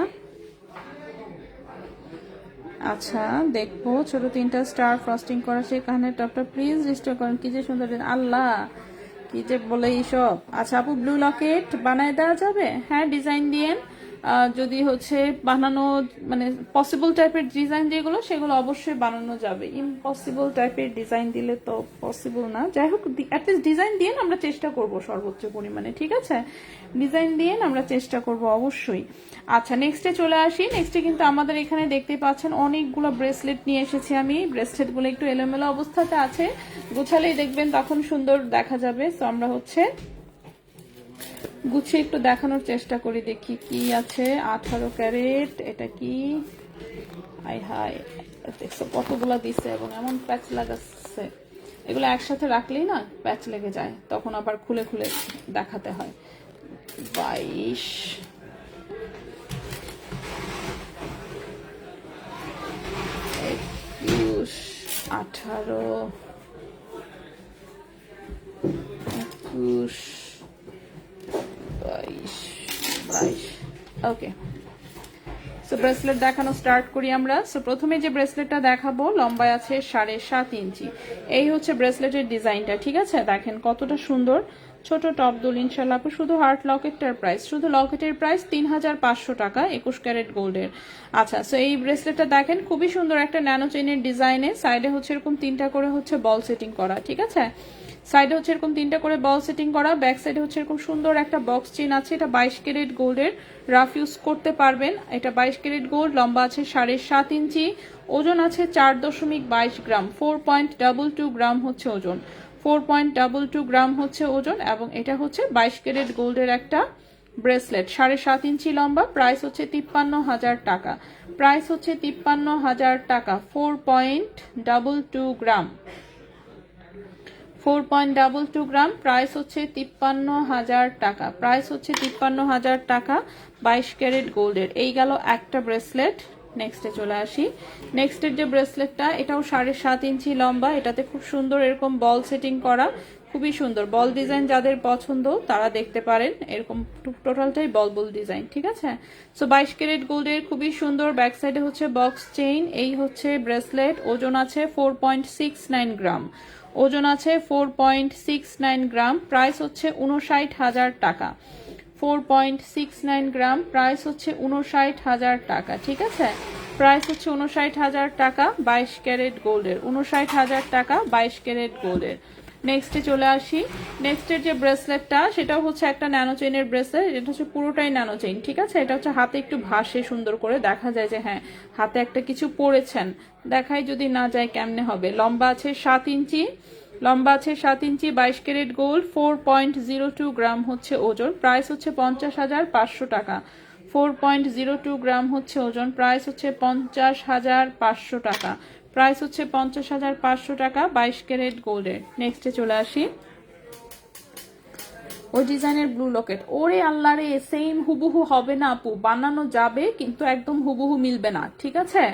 আচ্ছা দেখবো, ছোট 3টা স্টার ফ্রস্টিং করা সেই কানের টপটা প্লিজ রিস্টক করেন। কি যে সুন্দর, আল্লাহ কি যে বলে এইসব। আচ্ছা আপু, ব্লু লকেট বানায় দেওয়া যাবে? হ্যাঁ, ডিজাইন দিয়ে যদি হচ্ছে বানানো, মানে পসিবল টাইপের ডিজাইন যেগুলো, সেগুলো অবশ্যই বানানো যাবে। ইম্পসিবল টাইপের ডিজাইন দিলে তো পসিবল না। যাই হোক, অ্যাটলিস্ট ডিজাইন দিয়ে আমরা চেষ্টা করব সর্বোচ্চ পরিমাণে, ঠিক আছে। ডিজাইন দিয়ে আমরা চেষ্টা করব অবশ্যই। আচ্ছা নেক্সটে চলে আসি। নেক্সটে কিন্তু আমাদের এখানে দেখতে পাচ্ছেন অনেকগুলো ব্রেসলেট নিয়ে এসেছি আমি। ব্রেসলেটগুলো একটু এলোমেলো অবস্থাতে আছে, গোছালেই দেখবেন তখন সুন্দর দেখা যাবে। তো আমরা হচ্ছে গুছিয়ে একটু দেখানোর চেষ্টা করি, দেখি কি আছে। 18 ক্যারেট, এটা কি, আই হাই দেখছো কতগুলা দিচ্ছে, এবং এমন প্যাচ লাগাচ্ছে। এগুলো একসাথে রাখলেই না প্যাচ লেগে যায়, তখন আবার খুলে খুলে দেখাতে হয়। 22, 21, 18, 21, 22। ওকে, সো ব্রেসলেট দেখানো স্টার্ট করি আমরা। সো প্রথমে যে ব্রেসলেটটা দেখাবো লম্বায় আছে 7.5 ইঞ্চি। এই হচ্ছে ব্রেসলেটের ডিজাইনটা, ঠিক আছে। দেখেন কতটা সুন্দর, ছোট টপ দুল ইনশাল্লাহ আপু। শুধু হার্ট লকেটটার প্রাইস, শুধু লকেটের প্রাইস 3500 টাকা 21 ক্যারেট গোল্ডের। আচ্ছা, সো এই ব্রেসলেটটা দেখেন খুবই সুন্দর একটা ন্যানো চেইনের ডিজাইনে, সাইডে হচ্ছে এরকম 3টা করে হচ্ছে বল সেটিং করা, ঠিক আছে? সাইডে হচ্ছে এরকম 3টা করে বল সেটিং করা, ব্যাক সাইডে হচ্ছে এরকম সুন্দর একটা বক্স চেইন আছে। এটা 22 ক্যারেট গোল্ডের, রাফ ইউজ করতে পারবেন। এটা 22 ক্যারেট গোল্ড, লম্বা আছে 7.5 ইঞ্চি, ওজন আছে 4.22 গ্রাম, 4.22 গ্রাম হচ্ছে ওজন, 4.22 গ্রাম হচ্ছে ওজন। এবং এটা হচ্ছে 22 ক্যারেট গোল্ডের একটা ব্রেসলেট, 7.5 ইঞ্চি লম্বা। প্রাইস হচ্ছে 53,000 টাকা, প্রাইস হচ্ছে 53,000 টাকা। 4.22 গ্রাম, 4.22 গ্রাম, প্রাইস হচ্ছে 53,000 টাকা, প্রাইস হচ্ছে 53,000 টাকা 22 ক্যারেট গোল্ডের। এই গেল একটা ব্রেসলেট। নেক্সটে চলে আসি। নেক্সটের যে ব্রেসলেটটা, এটাও 7.5 ইঞ্চি লম্বা, এটাতে খুব সুন্দর এরকম বল সেটিং করা, খুবই সুন্দর বল ডিজাইন। যাদের পছন্দ তারা দেখতে পারেন, এরকম টোটালটাই বল বল ডিজাইন, ঠিক আছে? সো 22 ক্যারেট গোল্ডের, খুবই সুন্দর। ব্যাক সাইডে হচ্ছে বক্স চেইন। এই হচ্ছে ব্রেসলেট, ওজন আছে 4.69 গ্রাম, ওজন আছে 4.69 গ্রাম। প্রাইস হচ্ছে 59,000 টাকা, 4.69 গ্রাম, প্রাইস হচ্ছে 59,000 টাকা, ঠিক আছে? প্রাইস হচ্ছে 59,000 টাকা 22 ক্যারেট গোল্ডের, 59,000 টাকা 22 ক্যারেট গোল্ডের। নেক্সটে চলে আসি। নেক্সটের যে ব্রেসলেটটা, সেটাও হচ্ছে একটা ন্যানো চেইনের ব্রেসলেট। এটা হচ্ছে পুরোটাই ন্যানো চেইন, ঠিক আছে? এটা হচ্ছে হাতে একটু ভাসে সুন্দর করে, দেখা যায় যে হ্যাঁ হাতে একটা কিছু পরেছেন, দেখাই যদি না যায় কেমনে হবে। লম্বা আছে 7 ইঞ্চি, লম্বা আছে 7 ইঞ্চি, 22 ক্যারেট গোল্ড, 4.02 গ্রাম হচ্ছে ওজন। প্রাইস হচ্ছে 50,500 টাকা, 4.02 গ্রাম হচ্ছে ওজন। প্রাইস হচ্ছে 50,500 টাকা, প্রাইস হচ্ছে 50,500 টাকা 22 ক্যারেট গোল্ডের। নেক্সটে চলে আসি। ওই ডিজাইনের ব্লু লকেট, ওরে আল্লাহ রে, সেম হুবহু হবে না আপু, বানানো যাবে কিন্তু একদম হুবহু মিলবে না, ঠিক আছে?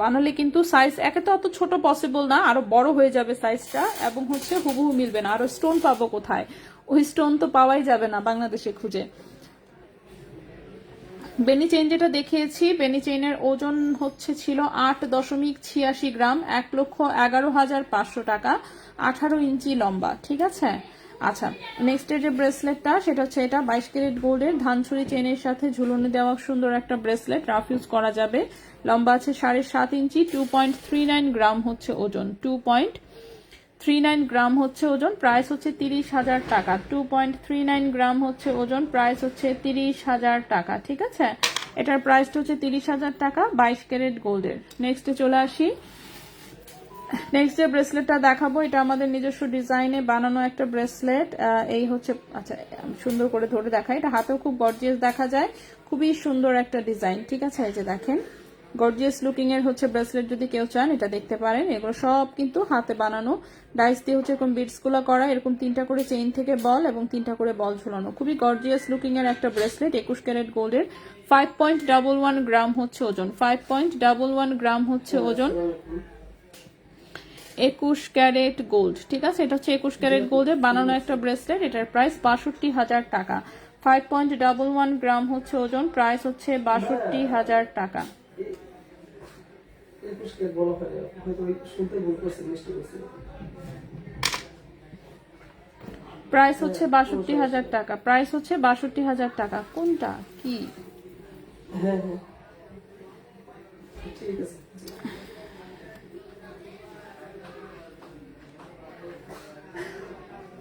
বানালে কিন্তু সাইজ একে তো অত ছোট পসিবল না, আরো বড় হয়ে যাবে সাইজটা, এবং হচ্ছে হুবহু মিলবে না। আরো স্টোন পাবো কোথায়? ওই স্টোন তো পাওয়াই যাবে না বাংলাদেশে খুঁজে। বেনি চেইন যেটা দেখিয়েছি, বেনি চেইনের ওজন হচ্ছে ছিল 8.86 গ্রাম, 1,11,500 টাকা, 18 ইঞ্চি লম্বা, ঠিক আছে? আচ্ছা, নেক্সটের যে ব্রেসলেটটা, সেটা হচ্ছে এটা 22 ক্যারেট গোল্ডের, ধানছড়ি চেইনের সাথে ঝুলনে দেওয়া সুন্দর একটা ব্রেসলেট, রাফ ইউজ করা যাবে। লম্বা আছে 7.5 ইঞ্চি, 2.39 গ্রাম হচ্ছে ওজন, 2.39 গ্রাম হচ্ছে ওজন। প্রাইস হচ্ছে 30,000 টাকা, 2.39 গ্রাম হচ্ছে ওজন। প্রাইস হচ্ছে 30,000 টাকা, ঠিক আছে? এটার প্রাইসটা হচ্ছে 30,000 টাকা 22 ক্যারেট গোল্ডের। নেক্সটে চলে আসি। নেক্সট যে ব্রেসলেটটা দেখাবো, এটা আমাদের নিজস্ব ডিজাইনে বানানো একটা ব্রেসলেট। এই হচ্ছে, আচ্ছা সুন্দর করে ধরে দেখাই, এটা হাতেও খুব গর্জিয়াস দেখা যায়, খুবই সুন্দর একটা ডিজাইন, ঠিক আছে? এই যে দেখেন, গর্জিয়াস লুকিং এর হচ্ছে ব্রেসলেট। যদি কেউ চান এটা দেখতে পারেন। এগুলো সব কিন্তু হাতে বানানো, ডাইস দিয়ে হচ্ছে এরকম বিটস গুলা করা, এরকম 3টা করে চেইন থেকে বল এবং 3টা করে বল ঝুলানো, খুবই গর্জিয়াস লুকিং এর একটা ব্রেসলেট, 21 ক্যারেট গোল্ডের, 5.11 গ্রাম হচ্ছে ওজন, 5.11 গ্রাম হচ্ছে ওজন, 21 ক্যারেট গোল্ড, ঠিক আছে? এটা হচ্ছে 21 ক্যারেট গোল্ডে বানানো একটা ব্রেসলেট। এটার প্রাইস 62,000 টাকা, 5.11 গ্রাম হচ্ছে ওজন। প্রাইস হচ্ছে 62,000 টাকা। 21 কে বলা হয়, হয়তো শুনতে ভুল করছে, মিস্টেক হয়েছে। প্রাইস হচ্ছে 62,000 টাকা, প্রাইস হচ্ছে 62,000 টাকা। কোনটা কি? হ্যাঁ হ্যাঁ, ঠিক আছে।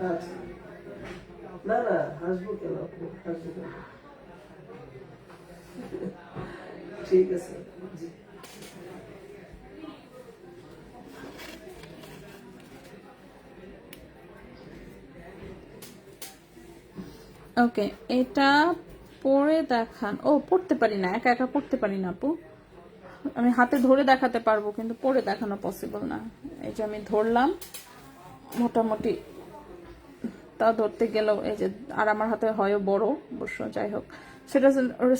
আচ্ছা, না না, হাসবো কেন আপু, হাসবো কেন? ঠিক আছে, জি। ওকে, এটা পরে দেখান। ও, পড়তে পারি না, একা একা পড়তে পারি না আপু। আমি হাতে ধরে দেখাতে পারবো কিন্তু পরে দেখানো পসিবল না। এই যে আমি ধরলাম মোটামুটি, তা ধরতে গেলেও এই যে, আর আমার হাতে হয় বড় অবশ্য, যাই হোক সেটা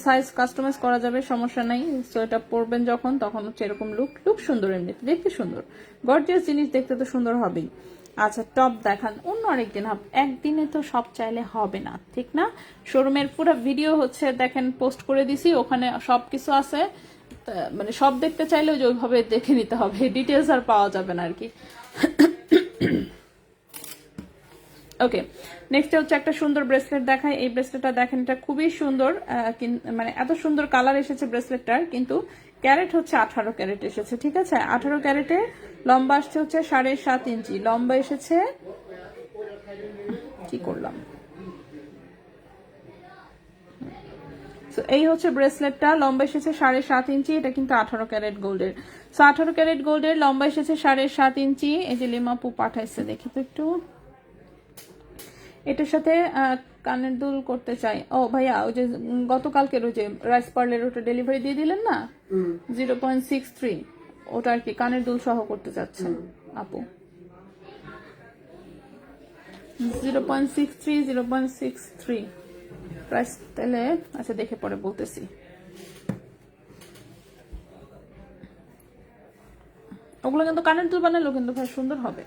সাইজ কাস্টমাইজ করা যাবে, সমস্যা নাই। সো এটা পরবেন যখন, তখন হচ্ছে এরকম লুক সুন্দর, এমনিতে দেখতে সুন্দর, গর্জিয়াস জিনিস দেখতে তো সুন্দর হবেই। আচ্ছা, টপ দেখান অন্য আরেকদিন, একদিনে তো সব চাইলে হবে না, ঠিক না? শোরুমের পুরো ভিডিও হচ্ছে দেখেন পোস্ট করে দিছি, ওখানে সবকিছু আছে, মানে সব দেখতে চাইলে ওইভাবে দেখে নিতে হবে, ডিটেলস আর পাওয়া যাবে না আর কি। ওকে, নেক্সট হচ্ছে একটা সুন্দর ব্রেসলেট দেখায়। এই ব্রেসলেটটা দেখেন, এটা খুবই সুন্দর, মানে এত সুন্দর কালার এসেছে ব্রেসলেটটার, কিন্তু ক্যারেট হচ্ছে 18 ক্যারেট এসেছে। ঠিক আছে, 18 ক্যারেটে লম্বা আসছে হচ্ছে 7.5 ইঞ্চি লম্বা এসেছে। কি করলাম, এই হচ্ছে ব্রেসলেটটা, লম্বা এসেছে 7.5 ইঞ্চি। এটা কিন্তু 18 ক্যারেট গোল্ডের। সো 18 ক্যারেট গোল্ডের লম্বা এসেছে 7.5 ইঞ্চি। এই যে লিমাপু পাঠাইছে, দেখি তো একটু। এটার সাথে কানের দুল করতে চাই। ও ভাইয়া, ওই যে গতকালকের ওই যে রাইস পার্লের ওটা ডেলিভারি দিয়ে দিলেন না, 0.63, ওটা আর কি কানের দুল সহ করতে চাচ্ছেন আপু। 0.63 প্রাইস তাহলে আচ্ছা দেখে পরে বলতেছি। ওগুলো কিন্তু কানের দুল বানালো কিন্তু ভাই সুন্দর হবে।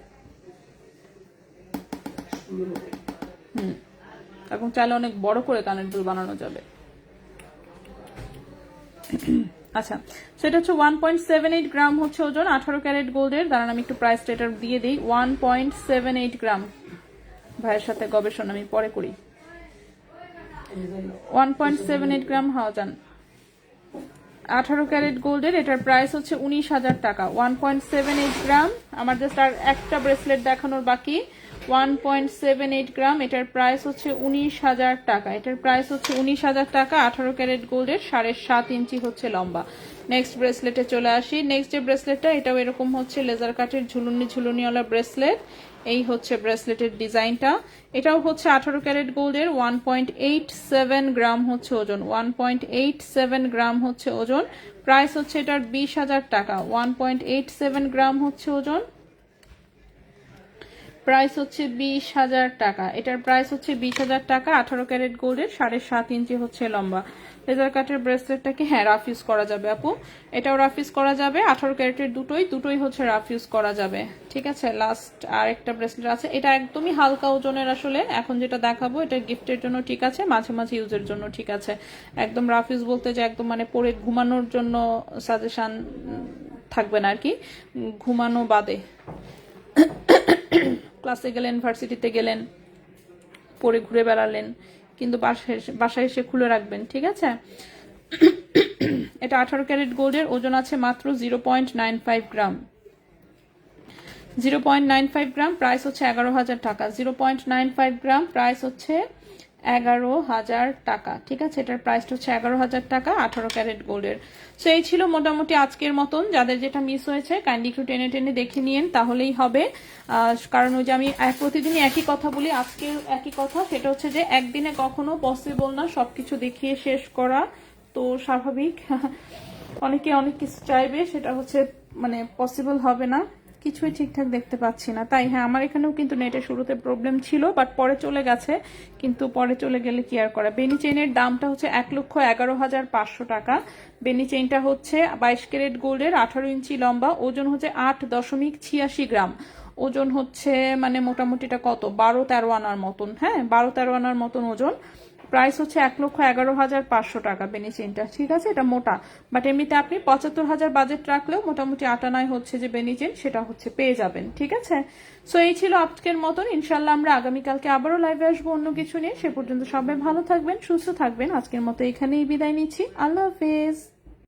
এবং চাইলে অনেক বড় করে কানের দুল বানানো যাবে। আচ্ছা, সেটা হচ্ছে 1.78 গ্রাম হচ্ছে ওজন, 18 ক্যারেট গোল্ডের। দাঁড়ান আমি একটু প্রাইসটা এটা দিয়ে দিই। 1.78 গ্রাম। ভাইয়ের সাথে গবেষণা আমি পরে করি। 1.78 গ্রাম হাওয়া যান, 18 ক্যারেট গোল্ডের। এটার প্রাইস হচ্ছে 19,000 টাকা। 1.78 গ্রাম। আমার জাস্ট আর একটা ব্রেসলেট দেখানোর বাকি। 1.78 গ্রাম, এটার প্রাইস হচ্ছে 19,000 টাকা। এটার প্রাইস হচ্ছে 19,000 টাকা, 18 ক্যারেট গোল্ডের, 7.5 ইঞ্চি হচ্ছে লম্বা। নেক্সট ব্রেসলেটে চলে আসি। নেক্সট যে ব্রেসলেটটা, এটাও এরকম হচ্ছে লেজার কাটের ঝুলুনিওয়ালা ব্রেসলেট। এই হচ্ছে ব্রেসলেটের ডিজাইনটা। এটাও হচ্ছে 18 ক্যারেট গোল্ডের, 1.87 গ্রাম হচ্ছে ওজন। 1.87 গ্রাম হচ্ছে ওজন। প্রাইস হচ্ছে এটার 20,000 টাকা। 1.87 গ্রাম হচ্ছে ওজন, প্রাইস হচ্ছে 20,000 টাকা। এটার প্রাইস হচ্ছে 20,000 টাকা, 18 ক্যারেট গোল্ডের, 7.5 ইঞ্চি হচ্ছে লম্বা। লেজার কাটের ব্রেসলেটটাকে হ্যাঁ রাফ ইউজ করা যাবে আপু, এটাও রাফ ইউজ করা যাবে। 18 ক্যারেটের দুটোই হচ্ছে রাফ ইউজ করা যাবে। ঠিক আছে, লাস্ট আর একটা ব্রেসলেট আছে, এটা একদমই হালকা ওজনের। আসলে এখন যেটা দেখাবো এটা গিফটের জন্য ঠিক আছে, মাঝে মাঝে ইউজের জন্য ঠিক আছে। একদম রাফ ইউজ বলতে যে একদম মানে পরে ঘুমানোর জন্য সাজেশন থাকবে না আর কি, ঘুমানো বাদে। ক্লাসে গেলেন, ইউনিভার্সিটিতে গেলেন, পরে ঘুরে বেড়ালেন, কিন্তু বাসায় এসে খুলে রাখবেন। ঠিক আছে, এটা 18 ক্যারেট গোল্ডের, ওজন আছে মাত্র 0.95 গ্রাম। 0.95 গ্রাম, প্রাইস হচ্ছে 11,000 টাকা। 0.95 গ্রাম, প্রাইস হচ্ছে 11,000 টাকা। ঠিক আছে, এটার প্রাইসটা হচ্ছে 11,000 টাকা, 18 ক্যারেট গোল্ডের। সো এই ছিল মোটামুটি আজকের মতন। যাদের যেটা মিস হয়েছে কাইন্ডলি একটু টেনে টেনে দেখে নিয়েন, তাহলেই হবে। কারণ ওই যে আমি প্রতিদিনই একই কথা বলি, আজকের একই কথা, সেটা হচ্ছে যে একদিনে কখনো পসিবল না সবকিছু দেখিয়ে শেষ করা। তো স্বাভাবিক অনেকে অনেক কিছু চাইবে, সেটা হচ্ছে মানে পসিবল হবে না, কিছুই ঠিকঠাক দেখতে পাচ্ছি না। তাই হ্যাঁ, আমার এখানেও কিন্তু নেটের শুরুতে প্রবলেম ছিল, বাট পরে চলে গেছে। কিন্তু পরে চলে গেলে কি আর করা। বেনি চেইনের দামটা হচ্ছে 1,11,500 টাকা। বেনি চেইনটা হচ্ছে 22 ক্যারেট গোল্ডের, 18 ইঞ্চি লম্বা, ওজন হচ্ছে 8.86 গ্রাম। ওজন হচ্ছে মানে মোটামুটি এটা কত 12-13 আনার মতন। হ্যাঁ, 12-13 আনার মতন ওজন। প্রাইস হচ্ছে 1,11,500 টাকা বেনি চেইনটা। ঠিক আছে, এটা মোটা, বাট এমনিতে আপনি 75,000 বাজেট রাখলেও মোটামুটি 8 হচ্ছে যে বেনি চেইন, সেটা হচ্ছে পেয়ে যাবেন। ঠিক আছে, সো এই ছিল আজকের মতন। ইনশাল্লাহ আমরা আগামীকালকে আবারও লাইভে আসবো অন্য কিছু নিয়ে। সে পর্যন্ত সবাই ভালো থাকবেন, সুস্থ থাকবেন। আজকের মতো এখানেই বিদায় নিচ্ছি। আল্লাহ হাফেজ।